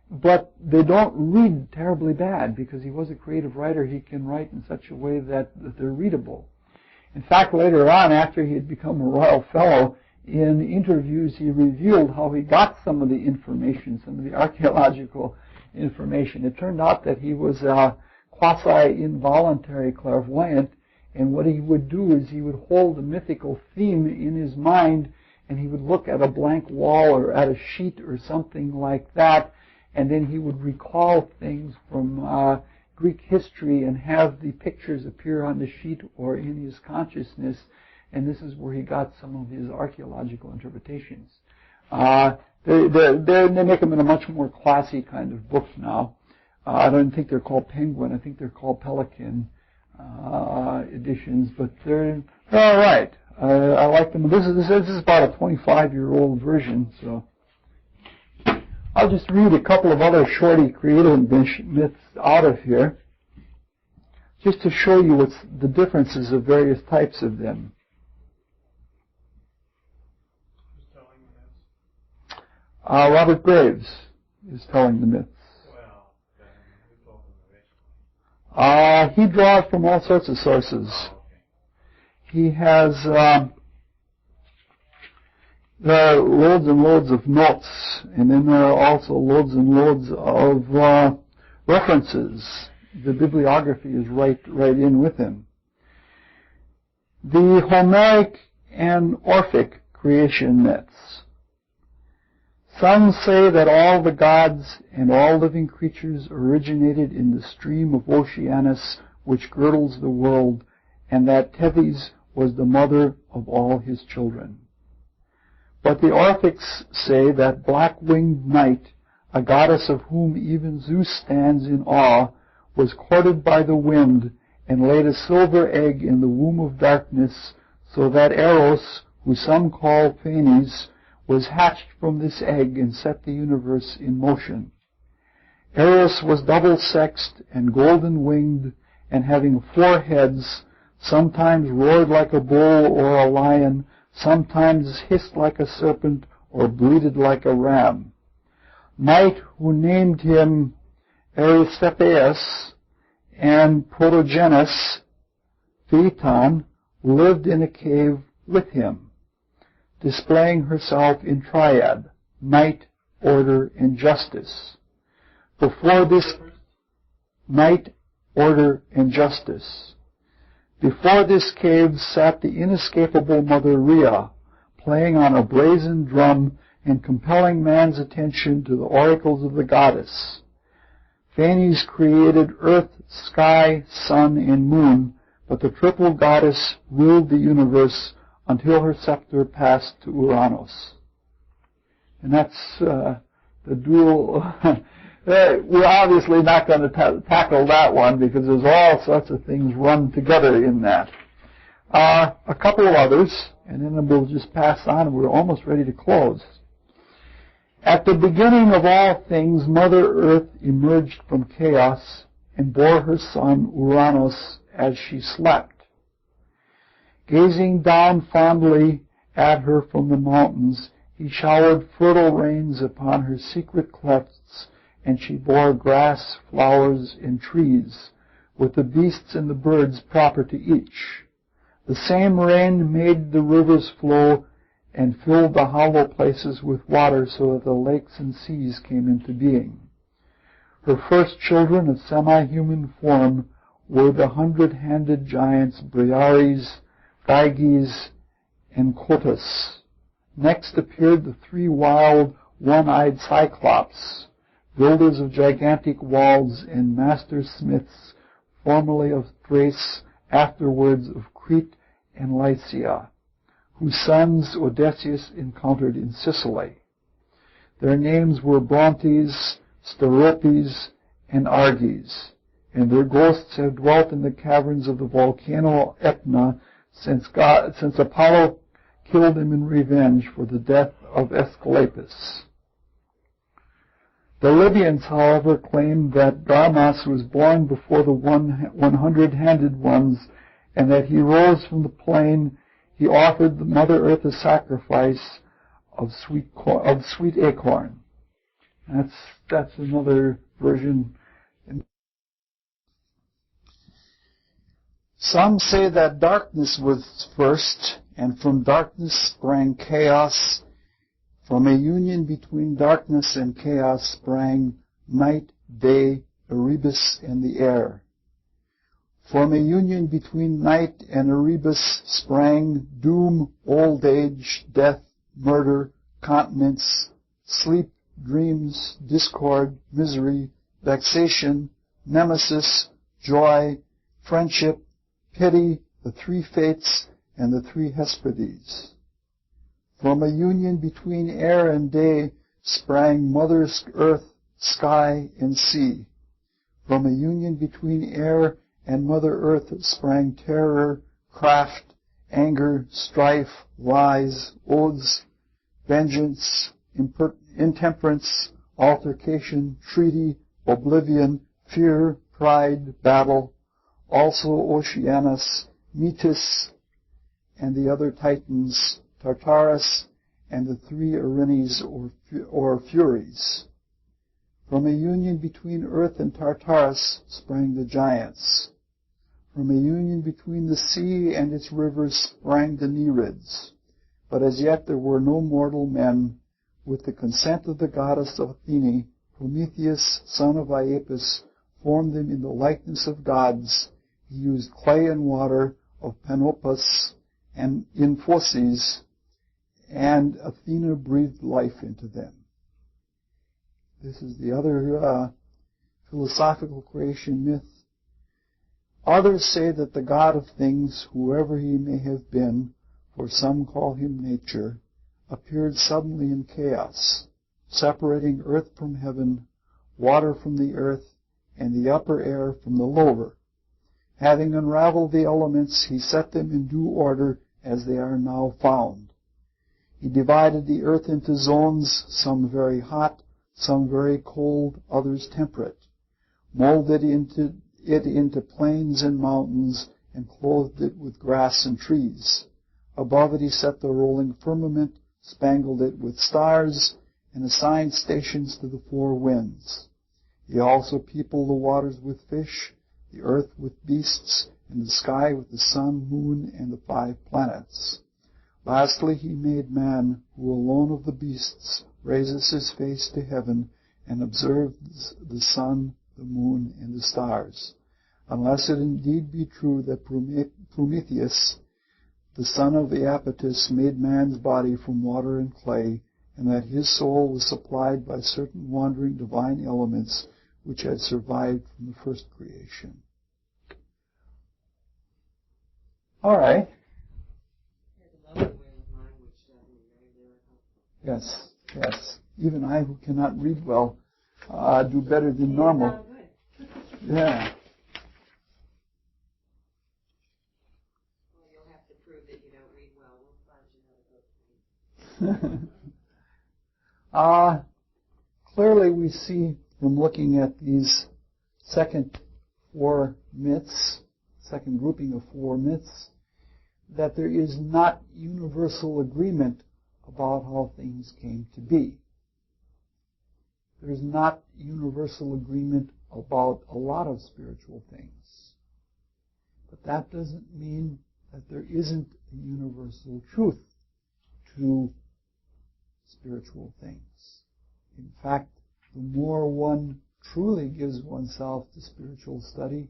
but they don't read terribly bad because he was a creative writer. He can write in such a way that they're readable. In fact, later on, after he had become a Royal Fellow, in interviews he revealed how he got some of the information, some of the archaeological information. It turned out that he was a quasi-involuntary clairvoyant, and what he would do is he would hold a mythical theme in his mind, and he would look at a blank wall or at a sheet or something like that, and then he would recall things from Greek history and have the pictures appear on the sheet or in his consciousness, and this is where he got some of his archaeological interpretations. They make them in a much more classy kind of book now. I don't think they're called Penguin. I think they're called Pelican editions, but they're all right. I like them. This is about a 25-year-old version, so I'll just read a couple of other shorty creative myths out of here, just to show you what's the differences of various types of them. Who's telling the myths? Robert Graves is telling the myths. Well, then who told them originally? He draws from all sorts of sources. Oh, okay. He has there are loads and loads of notes, and then there are also loads and loads of references. The bibliography is right in with him. The Homeric and Orphic creation myths. Some say that all the gods and all living creatures originated in the stream of Oceanus, which girdles the world, and that Tethys was the mother of all his children. But the Orphics say that black-winged Night, a goddess of whom even Zeus stands in awe, was courted by the wind and laid a silver egg in the womb of darkness, so that Eros, who some call Phanes, was hatched from this egg and set the universe in motion. Eros was double-sexed and golden-winged, and having 4 heads, sometimes roared like a bull or a lion, sometimes hissed like a serpent or bleated like a ram. Night, who named him Erysipeus, and Protogenes, Phaeton, lived in a cave with him, displaying herself in triad, night, order, and justice. Before this, night, order, and justice. Before this cave sat the inescapable Mother Rhea, playing on a brazen drum and compelling man's attention to the oracles of the goddess. Phanes created earth, sky, sun, and moon, but the triple goddess ruled the universe until her scepter passed to Uranus. And that's the dual. We're obviously not going to tackle that one because there's all sorts of things run together in that. A couple of others, and then we'll just pass on, and we're almost ready to close. At the beginning of all things, Mother Earth emerged from chaos and bore her son Uranus as she slept. Gazing down fondly at her from the mountains, he showered fertile rains upon her secret clefts, and she bore grass, flowers, and trees, with the beasts and the birds proper to each. The same rain made the rivers flow and filled the hollow places with water so that the lakes and seas came into being. Her first children of semi-human form were the 100-handed giants Briares, Gyges, and Koepsel. Next appeared the 3 wild, one-eyed Cyclops, builders of gigantic walls and master smiths, formerly of Thrace, afterwards of Crete and Lycia, whose sons Odysseus encountered in Sicily. Their names were Brontes, Steropes, and Arges, and their ghosts have dwelt in the caverns of the volcano Etna since Apollo killed him in revenge for the death of Aesculapius. The Libyans, however, claimed that Darmas was born before the 100-handed ones, and that he rose from the plain. He offered the Mother Earth a sacrifice of sweet acorn. That's another version. Some say that darkness was first, and from darkness sprang chaos. From a union between darkness and chaos sprang night, day, Erebus, and the air. From a union between night and Erebus sprang doom, old age, death, murder, continence, sleep, dreams, discord, misery, vexation, nemesis, joy, friendship, pity, the 3 fates, and the 3 Hesperides. From a union between air and day sprang Mother Earth, sky, and sea. From a union between air and Mother Earth sprang terror, craft, anger, strife, lies, oaths, vengeance, intemperance, altercation, treaty, oblivion, fear, pride, battle. Also Oceanus, Metis, and the other Titans, Tartarus, and the 3 Erinyes or Furies. From a union between Earth and Tartarus sprang the giants. From a union between the sea and its rivers sprang the Nereids. But as yet there were no mortal men. With the consent of the goddess Athene, Prometheus, son of Aepus, formed them in the likeness of gods. He used clay and water of Panopus and in Phorcys, and Athena breathed life into them. This is the other philosophical creation myth. Others say that the God of things, whoever he may have been, for some call him nature, appeared suddenly in chaos, separating earth from heaven, water from the earth, and the upper air from the lower. Having unraveled the elements, he set them in due order as they are now found. He divided the earth into zones, some very hot, some very cold, others temperate, molded it into plains and mountains, and clothed it with grass and trees. Above it he set the rolling firmament, spangled it with stars, and assigned stations to the 4 winds. He also peopled the waters with fish, the earth with beasts, and the sky with the sun, moon, and the 5 planets. Lastly, he made man, who alone of the beasts raises his face to heaven and observes the sun, the moon, and the stars. Unless it indeed be true that Prometheus, the son of Iapetus, made man's body from water and clay, and that his soul was supplied by certain wandering divine elements which had survived from the first creation. All right. There's another way of language that is very, very helpful. Yes. Even I, who cannot read well, do better than normal. Sound good. Yeah. Well, you'll have to prove that you don't read well. We'll find you another book. Clearly we see from looking at these second grouping of 4 myths, that there is not universal agreement about how things came to be. There's not universal agreement about a lot of spiritual things. But that doesn't mean that there isn't a universal truth to spiritual things. In fact, the more one truly gives oneself to spiritual study,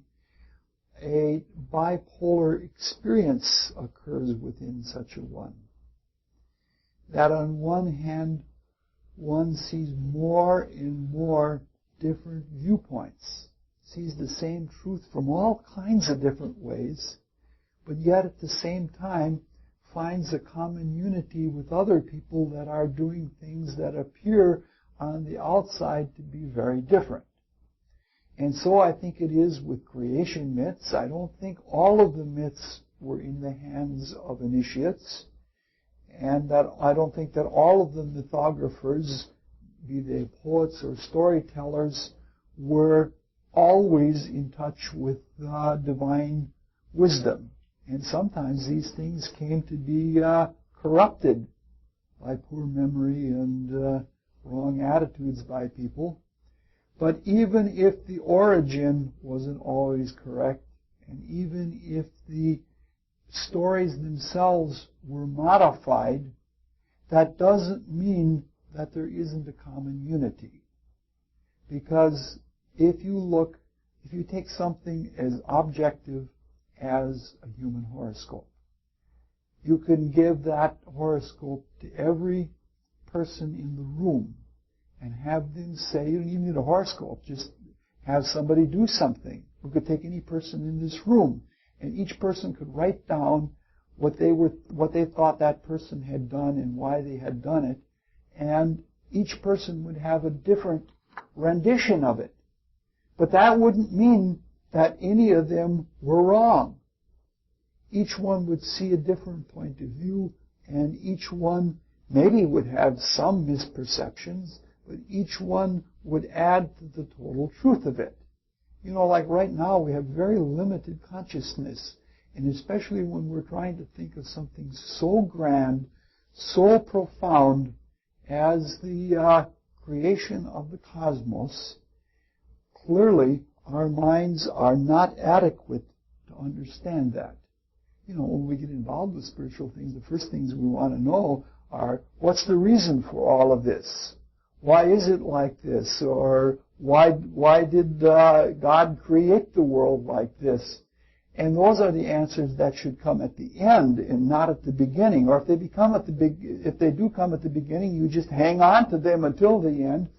a bipolar experience occurs within such a one. That on one hand, one sees more and more different viewpoints, sees the same truth from all kinds of different ways, but yet at the same time finds a common unity with other people that are doing things that appear on the outside to be very different. And so I think it is with creation myths. I don't think all of the myths were in the hands of initiates, and that I don't think that all of the mythographers, be they poets or storytellers, were always in touch with divine wisdom. And sometimes these things came to be corrupted by poor memory and wrong attitudes by people. But even if the origin wasn't always correct, and even if the stories themselves were modified, that doesn't mean that there isn't a common unity. Because if you take something as objective as a human horoscope, you can give that horoscope to every person in the room and have them say, you don't even need a horoscope, just have somebody do something. We could take any person in this room, and each person could write down what they thought that person had done and why they had done it, and each person would have a different rendition of it. But that wouldn't mean that any of them were wrong. Each one would see a different point of view, and each one maybe would have some misperceptions, but each one would add to the total truth of it. You know, like right now we have very limited consciousness, and especially when we're trying to think of something so grand, so profound as the creation of the cosmos, clearly our minds are not adequate to understand that. You know, when we get involved with spiritual things, the first things we want to know are, what's the reason for all of this? Why is it like this? Or why did God create the world like this? And those are the answers that should come at the end and not at the beginning. Or if they do come at the beginning, you just hang on to them until the end,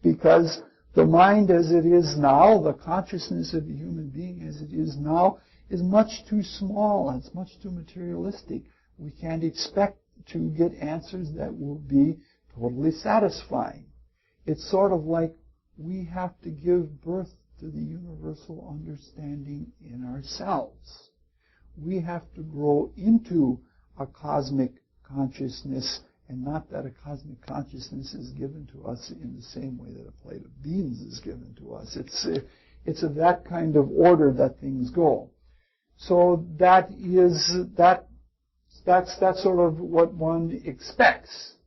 because the mind as it is now, the consciousness of the human being as it is now, is much too small. It's much too materialistic. We can't expect to get answers that will be totally satisfying. It's sort of like we have to give birth to the universal understanding in ourselves. We have to grow into a cosmic consciousness, and not that a cosmic consciousness is given to us in the same way that a plate of beans is given to us. It's of that kind of order that things go. So that's sort of what one expects.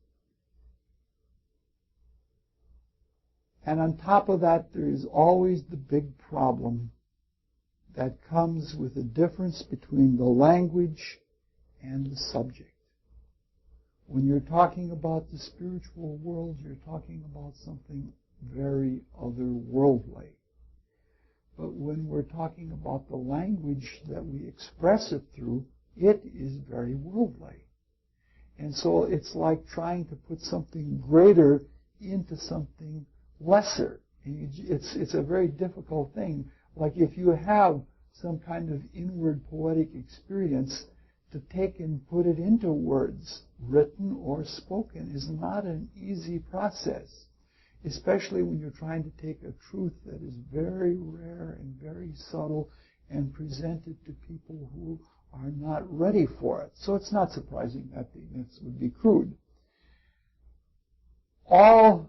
And on top of that, there is always the big problem that comes with the difference between the language and the subject. When you're talking about the spiritual world, you're talking about something very otherworldly. But when we're talking about the language that we express it through, it is very worldly. And so it's like trying to put something greater into something lesser. It's a very difficult thing. Like if you have some kind of inward poetic experience, to take and put it into words, written or spoken, is not an easy process, especially when you're trying to take a truth that is very rare and very subtle and present it to people who are not ready for it. So it's not surprising that the myths would be crude. All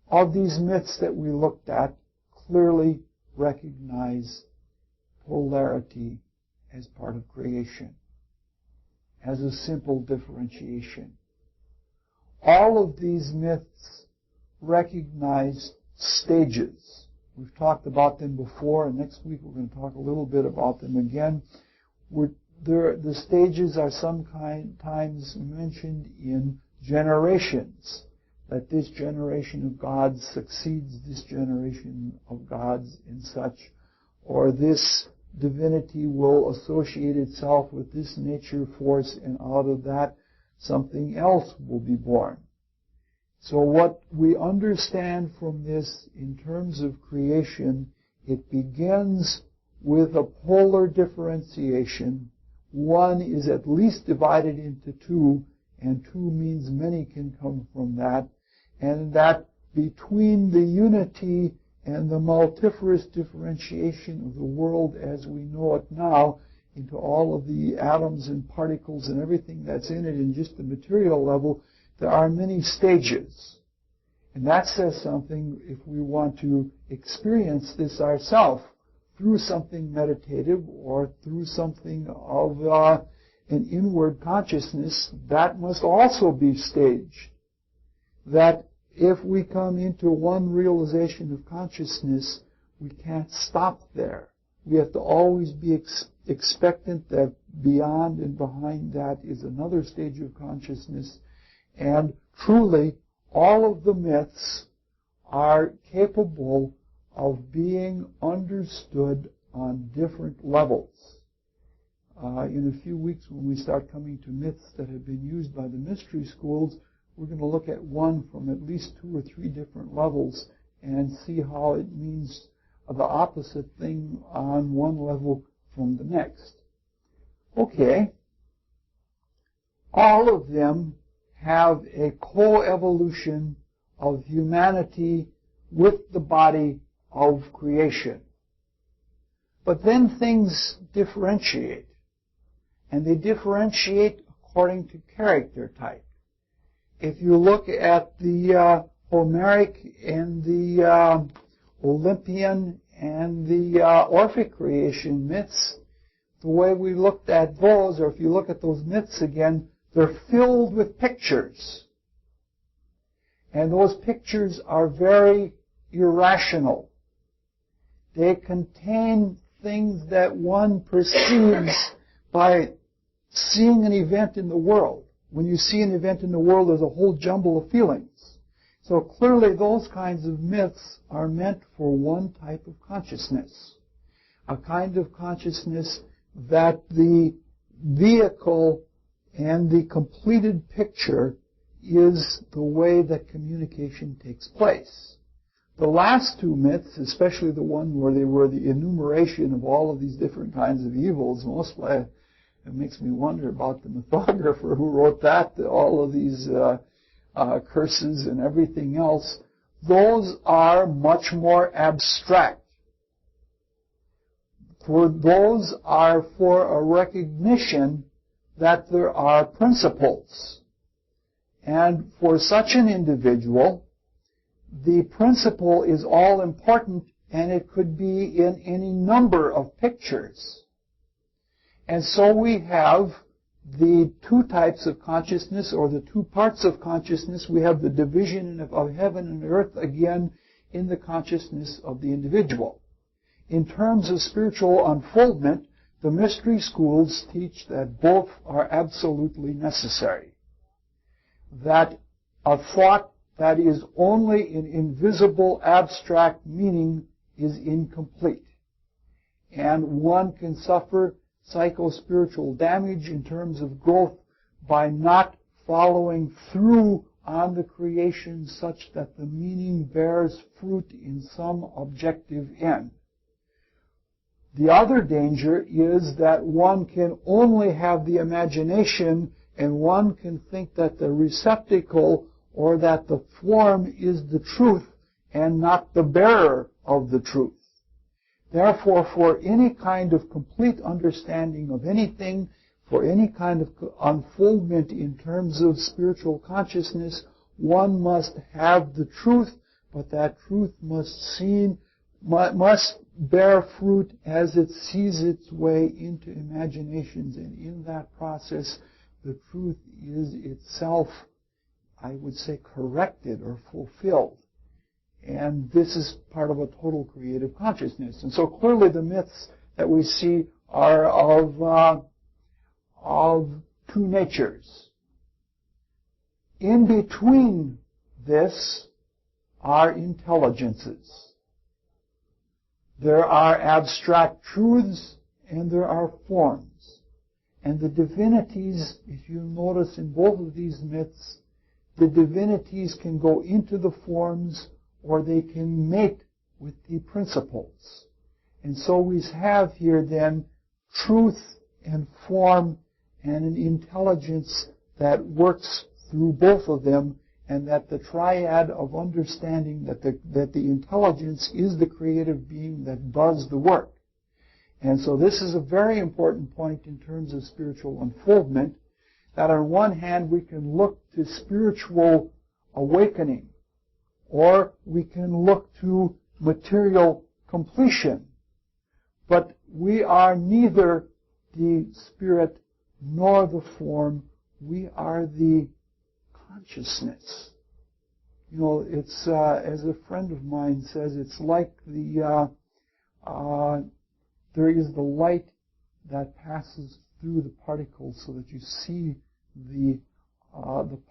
of these myths that we looked at clearly recognize polarity as part of creation, as a simple differentiation. All of these myths recognize stages. We've talked about them before, and next week we're going to talk a little bit about them again. The stages are sometimes mentioned in generations, that this generation of gods succeeds this generation of gods in such, or this divinity will associate itself with this nature force, and out of that something else will be born. So what we understand from this in terms of creation, it begins with a polar differentiation. One is at least divided into two, and two means many can come from that, and that between the unity and the multifarious differentiation of the world as we know it now into all of the atoms and particles and everything that's in it in just the material level, there are many stages. And that says something if we want to experience this ourselves through something meditative or through something of an inward consciousness, that must also be staged. That if we come into one realization of consciousness, we can't stop there. We have to always be expectant that beyond and behind that is another stage of consciousness. And truly, all of the myths are capable of being understood on different levels. In a few weeks, when we start coming to myths that have been used by the mystery schools, we're going to look at one from at least 2 or 3 different levels and see how it means the opposite thing on one level from the next. Okay. All of them have a coevolution of humanity with the body of creation. But then things differentiate. And they differentiate according to character type. If you look at the Homeric and the Olympian and the Orphic creation myths, the way we looked at those, or if you look at those myths again, they're filled with pictures. And those pictures are very irrational. They contain things that one perceives by seeing an event in the world. When you see an event in the world, there's a whole jumble of feelings. So clearly those kinds of myths are meant for one type of consciousness. A kind of consciousness that the vehicle and the completed picture is the way that communication takes place. The last 2 myths, especially the one where they were the enumeration of all of these different kinds of evils, mostly it makes me wonder about the mythographer who wrote that, all of these curses and everything else. Those are much more abstract. For those are for a recognition that there are principles. And for such an individual, the principle is all important, and it could be in any number of pictures. And so we have the 2 types of consciousness, or the 2 parts of consciousness. We have the division of heaven and earth, again, in the consciousness of the individual. In terms of spiritual unfoldment, the mystery schools teach that both are absolutely necessary. That a thought that is only in invisible, abstract meaning is incomplete. And one can suffer psycho-spiritual damage in terms of growth by not following through on the creation such that the meaning bears fruit in some objective end. The other danger is that one can only have the imagination, and one can think that the receptacle or that the form is the truth and not the bearer of the truth. Therefore, for any kind of complete understanding of anything, for any kind of unfoldment in terms of spiritual consciousness, one must have the truth, but that truth must bear fruit as it sees its way into imaginations, and in that process the truth is itself, I would say, corrected or fulfilled. And this is part of a total creative consciousness. And so clearly the myths that we see are of two natures. In between this are intelligences. There are abstract truths and there are forms. And the divinities, if you notice in both of these myths, the divinities can go into the forms or they can mate with the principles. And so we have here then truth and form and an intelligence that works through both of them, and that the triad of understanding that the intelligence is the creative being that does the work. And so this is a very important point in terms of spiritual unfoldment, that on one hand we can look to spiritual awakening, or we can look to material completion. But we are neither the spirit nor the form. We are the consciousness. You know, it's as a friend of mine says, it's like there is the light that passes through the particles so that you see the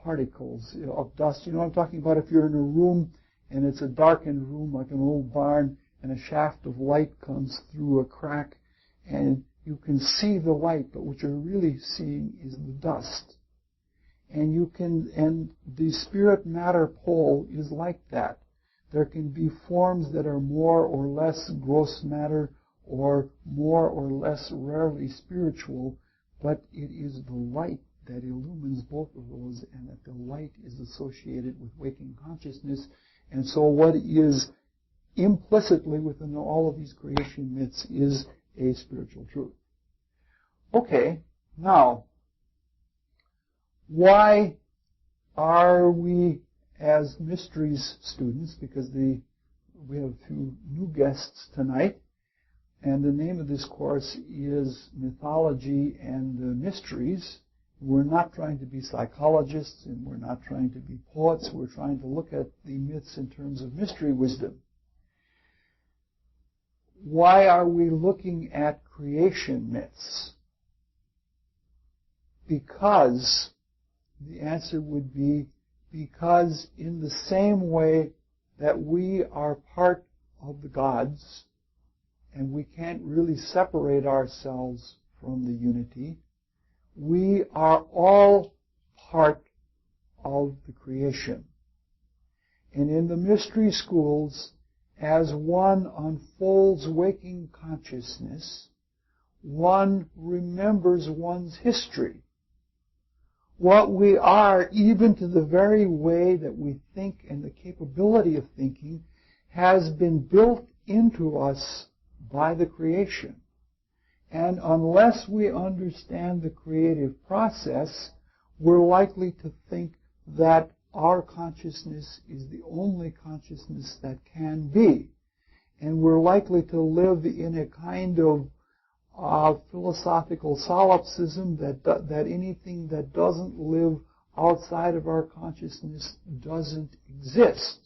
particles of dust. You know what I'm talking about? If you're in a room and it's a darkened room like an old barn, and a shaft of light comes through a crack, and you can see the light, but what you're really seeing is the dust. And the spirit matter pole is like that. There can be forms that are more or less gross matter or more or less rarely spiritual, but it is the light that illumines both of those, and that the light is associated with waking consciousness. And so what is implicitly within all of these creation myths is a spiritual truth. Okay, now, why are we as mysteries students, because we have a few new guests tonight, and the name of this course is Mythology and the Mysteries. We're not trying to be psychologists, and we're not trying to be poets. We're trying to look at the myths in terms of mystery wisdom. Why are we looking at creation myths? Because the answer would be because in the same way that we are part of the gods, and we can't really separate ourselves from the unity, we are all part of the creation. And in the mystery schools, as one unfolds waking consciousness, one remembers one's history. What we are, even to the very way that we think and the capability of thinking, has been built into us by the creation. And unless we understand the creative process, we're likely to think that our consciousness is the only consciousness that can be. And we're likely to live in a kind of philosophical solipsism that anything that doesn't live outside of our consciousness doesn't exist.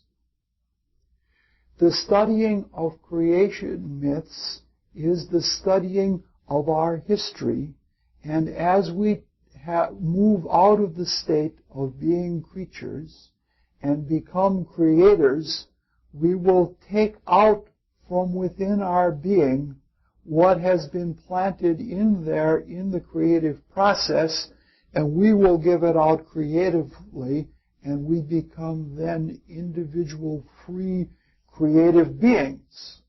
The studying of creation myths is the studying of our history, and as we move out of the state of being creatures and become creators, we will take out from within our being what has been planted in there in the creative process, and we will give it out creatively, and we become then individual, free, creative beings.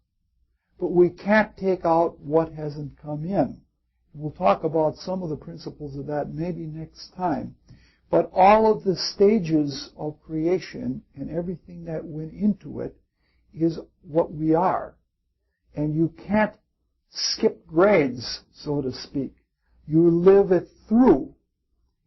but we can't take out what hasn't come in. We'll talk about some of the principles of that maybe next time. But all of the stages of creation and everything that went into it is what we are. And you can't skip grades, so to speak. You live it through.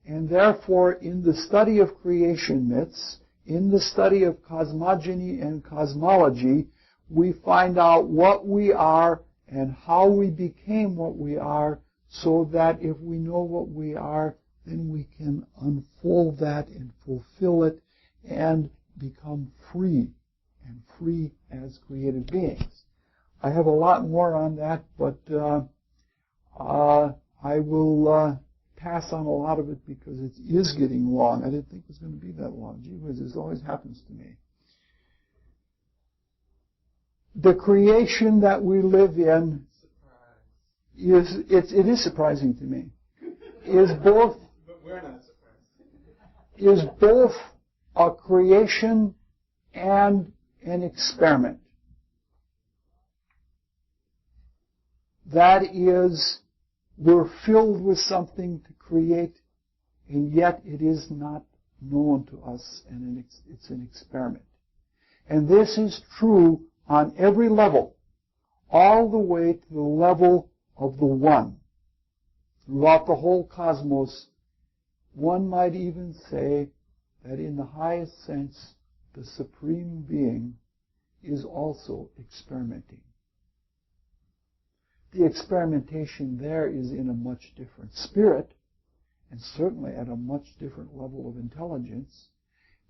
And therefore, in the study of creation myths, in the study of cosmogony and cosmology, we find out what we are and how we became what we are, so that if we know what we are, then we can unfold that and fulfill it and become free, and free as created beings. I have a lot more on that, but I will pass on a lot of it because it is getting long. I didn't think it was going to be that long. Gee whiz, this always happens to me. The creation that we live in it is surprising to me. Is both But we're not surprised. Is both a creation and an experiment. That is, we're filled with something to create, and yet it is not known to us, and it's an experiment. And this is true on every level, all the way to the level of the One. Throughout the whole cosmos, one might even say that in the highest sense, the Supreme Being is also experimenting. The experimentation there is in a much different spirit, and certainly at a much different level of intelligence,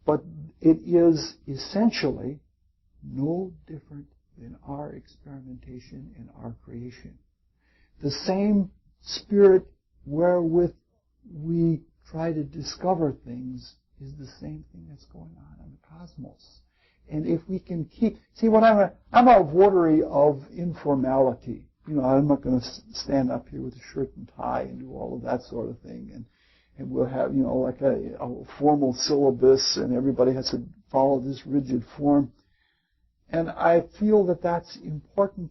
but it is essentially no different than our experimentation and our creation. The same spirit wherewith we try to discover things is the same thing that's going on in the cosmos. And if we can keep, see, what I'm a votary of informality. You know, I'm not going to stand up here with a shirt and tie and do all of that sort of thing. And we'll have, you know, like a formal syllabus, and everybody has to follow this rigid form. And I feel that that's important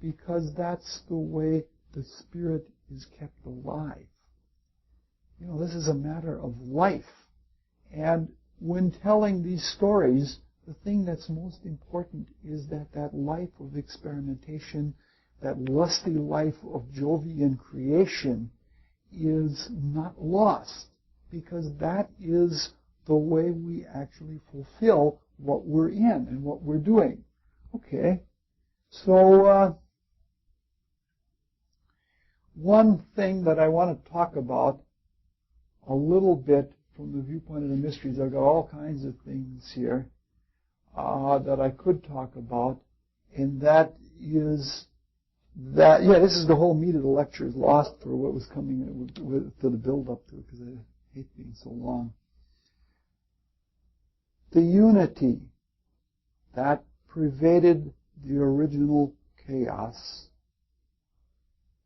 because that's the way the spirit is kept alive. You know, this is a matter of life. And when telling these stories, the thing that's most important is that life of experimentation, that lusty life of Jovian creation is not lost, because that is the way we actually fulfill what we're in and what we're doing. Okay, so one thing that I want to talk about a little bit from the viewpoint of the mysteries, I've got all kinds of things here that I could talk about, and that is that, this is the whole meat of the lecture is lost for what was coming to the build-up to it, because I hate being so long. The unity that pervaded the original chaos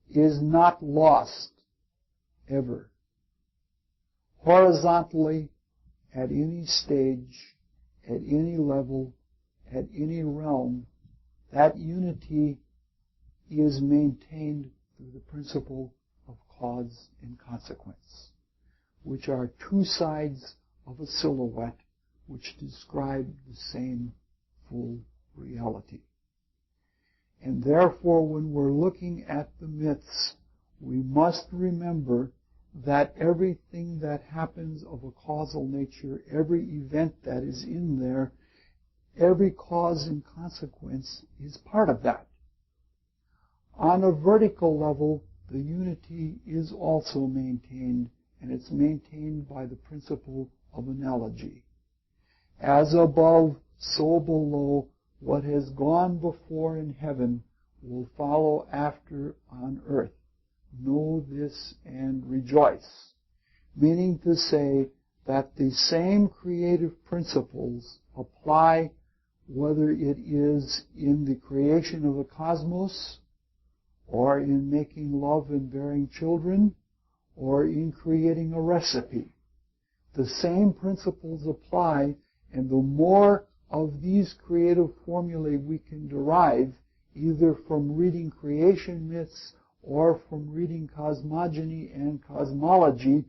is not lost ever. Horizontally, at any stage, at any level, at any realm, that unity is maintained through the principle of cause and consequence, which are two sides of a silhouette which describe the same full reality. And therefore, when we're looking at the myths, we must remember that everything that happens of a causal nature, every event that is in there, every cause and consequence is part of that. On a vertical level, the unity is also maintained, and it's maintained by the principle of analogy. As above, so below, what has gone before in heaven will follow after on earth. Know this and rejoice. Meaning to say that the same creative principles apply whether it is in the creation of the cosmos, or in making love and bearing children, or in creating a recipe. The same principles apply, and the more of these creative formulae we can derive either from reading creation myths or from reading cosmogony and cosmology,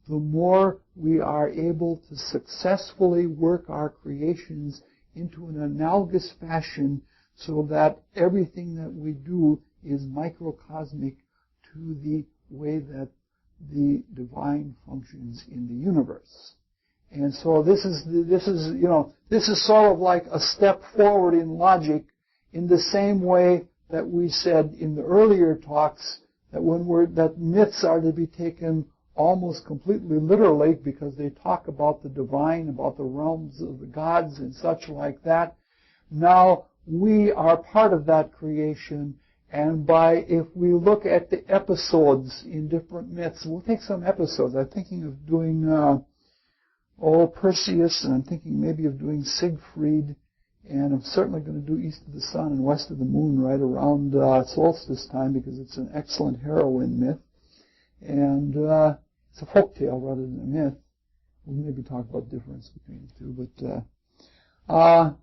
the more we are able to successfully work our creations into an analogous fashion so that everything that we do is microcosmic to the way that the divine functions in the universe. And so this is sort of like a step forward in logic, in the same way that we said in the earlier talks that myths are to be taken almost completely literally because they talk about the divine, about the realms of the gods and such like that. Now we are part of that creation, and if we look at the episodes in different myths, we'll take some episodes. I'm thinking of doing Perseus, and I'm thinking maybe of doing Siegfried, and I'm certainly going to do East of the Sun and West of the Moon right around solstice time because it's an excellent heroine myth. And it's a folk tale rather than a myth. We'll maybe talk about the difference between the two. But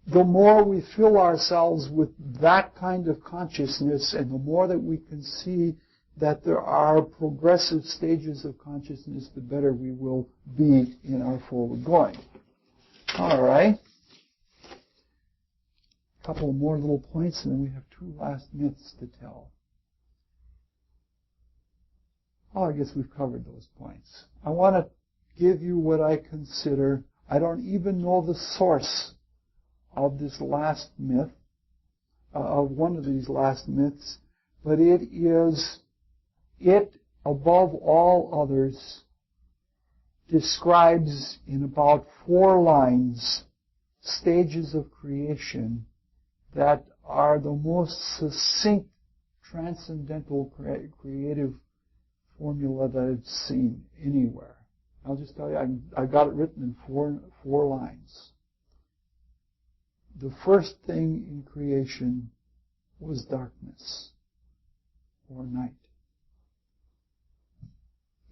the more we fill ourselves with that kind of consciousness, and the more that we can see that there are progressive stages of consciousness, the better we will be in our forward going. All right. A couple more little points, and then we have two last myths to tell. Oh, I guess we've covered those points. I want to give you what I consider, I don't even know the source of this last myth, of one of these last myths, but it, above all others, describes in about 4 lines stages of creation that are the most succinct, transcendental creative formula that I've seen anywhere. I'll just tell you, I got it written in 4 lines. The first thing in creation was darkness, or night.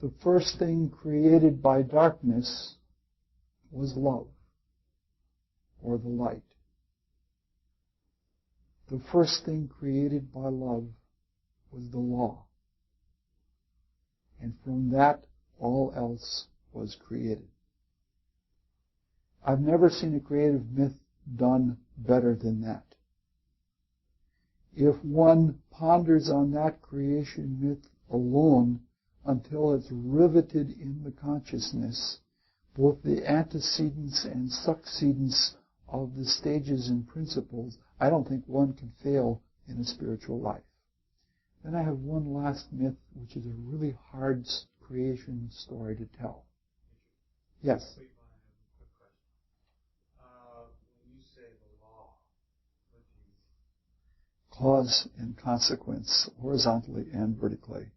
The first thing created by darkness was love, or the light. The first thing created by love was the law. And from that, all else was created. I've never seen a creative myth done better than that. If one ponders on that creation myth alone until it's riveted in the consciousness, both the antecedents and succedents of the stages and principles, I don't think one can fail in a spiritual life. Then I have one last myth, which is a really hard creation story to tell. Yes? When you say the law, what do you mean? Cause and consequence, horizontally and vertically.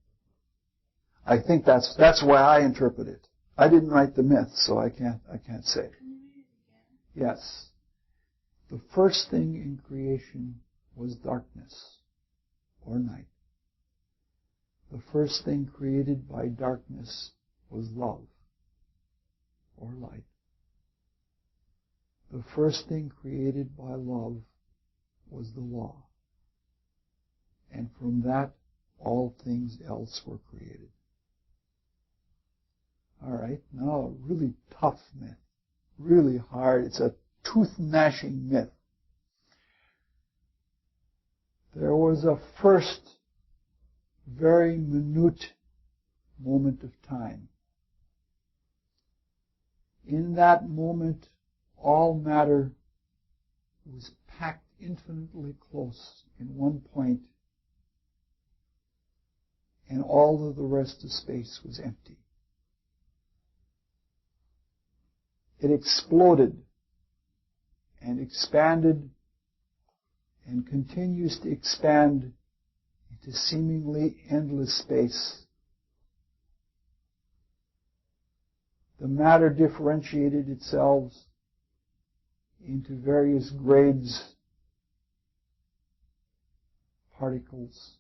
I think that's why I interpret it. I didn't write the myth, so I can't say. Yes. The first thing in creation was darkness, or night. The first thing created by darkness was love, or light. The first thing created by love was the law. And from that, all things else were created. All right, now a really tough myth, really hard. It's a tooth-gnashing myth. There was a first very minute moment of time. In that moment, all matter was packed infinitely close in one point, and all of the rest of space was empty. It exploded and expanded and continues to expand into seemingly endless space. The matter differentiated itself into various grades, particles,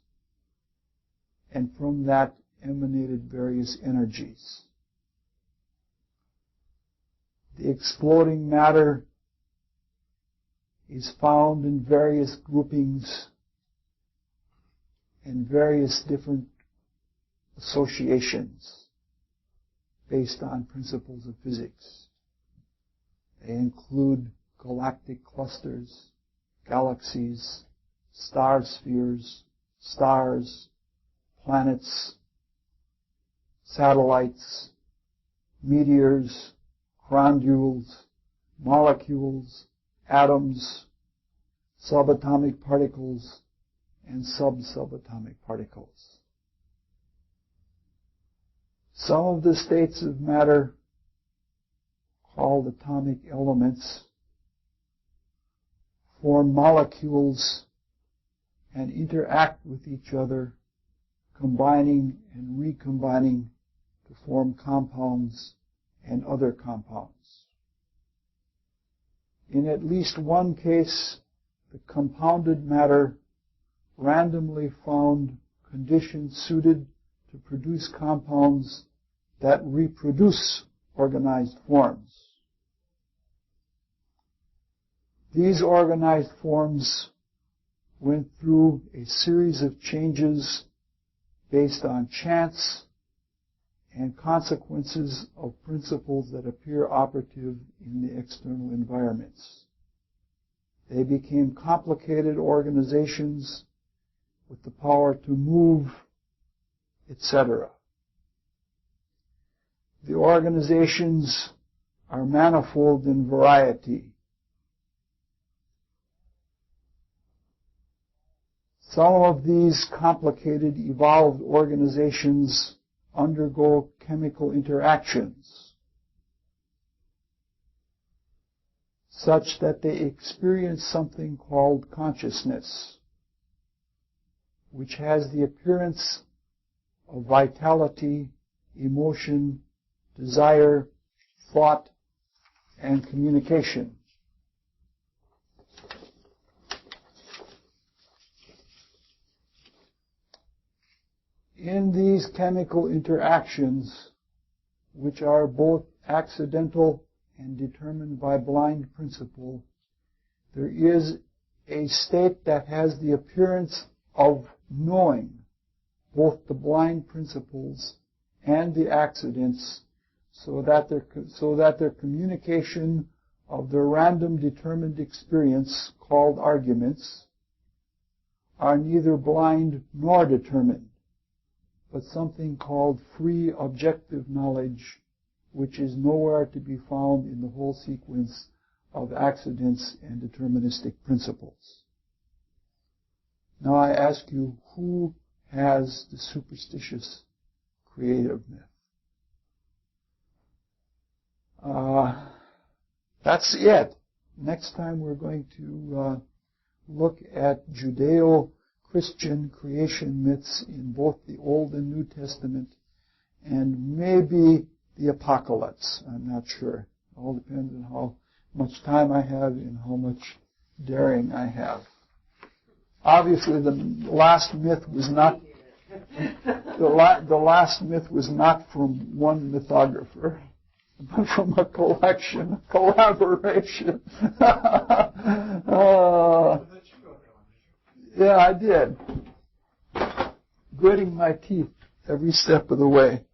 and from that emanated various energies. The exploding matter is found in various groupings and various different associations based on principles of physics. They include galactic clusters, galaxies, star spheres, stars, planets, satellites, meteors, grandules, molecules, atoms, subatomic particles, and sub-subatomic particles. Some of the states of matter, called atomic elements, form molecules and interact with each other, combining and recombining to form compounds and other compounds. In at least one case, the compounded matter randomly found conditions suited to produce compounds that reproduce organized forms. These organized forms went through a series of changes based on chance and consequences of principles that appear operative in the external environments. They became complicated organizations with the power to move, etc. The organizations are manifold in variety. Some of these complicated, evolved organizations undergo chemical interactions such that they experience something called consciousness, which has the appearance of vitality, emotion, desire, thought, and communication. In these chemical interactions, which are both accidental and determined by blind principle, there is a state that has the appearance of knowing both the blind principles and the accidents, so that their communication of their random determined experience, called arguments, are neither blind nor determined, but something called free objective knowledge, which is nowhere to be found in the whole sequence of accidents and deterministic principles. Now I ask you, who has the superstitious creative myth? That's it. Next time we're going to look at Judeo-Christian creation myths in both the Old and New Testament, and maybe the Apocalypse. I'm not sure. It all depends on how much time I have and how much daring I have. Obviously, the last myth was not the last myth was not from one mythographer, but from a collection, a collaboration. Yeah, I did. Gritting my teeth every step of the way.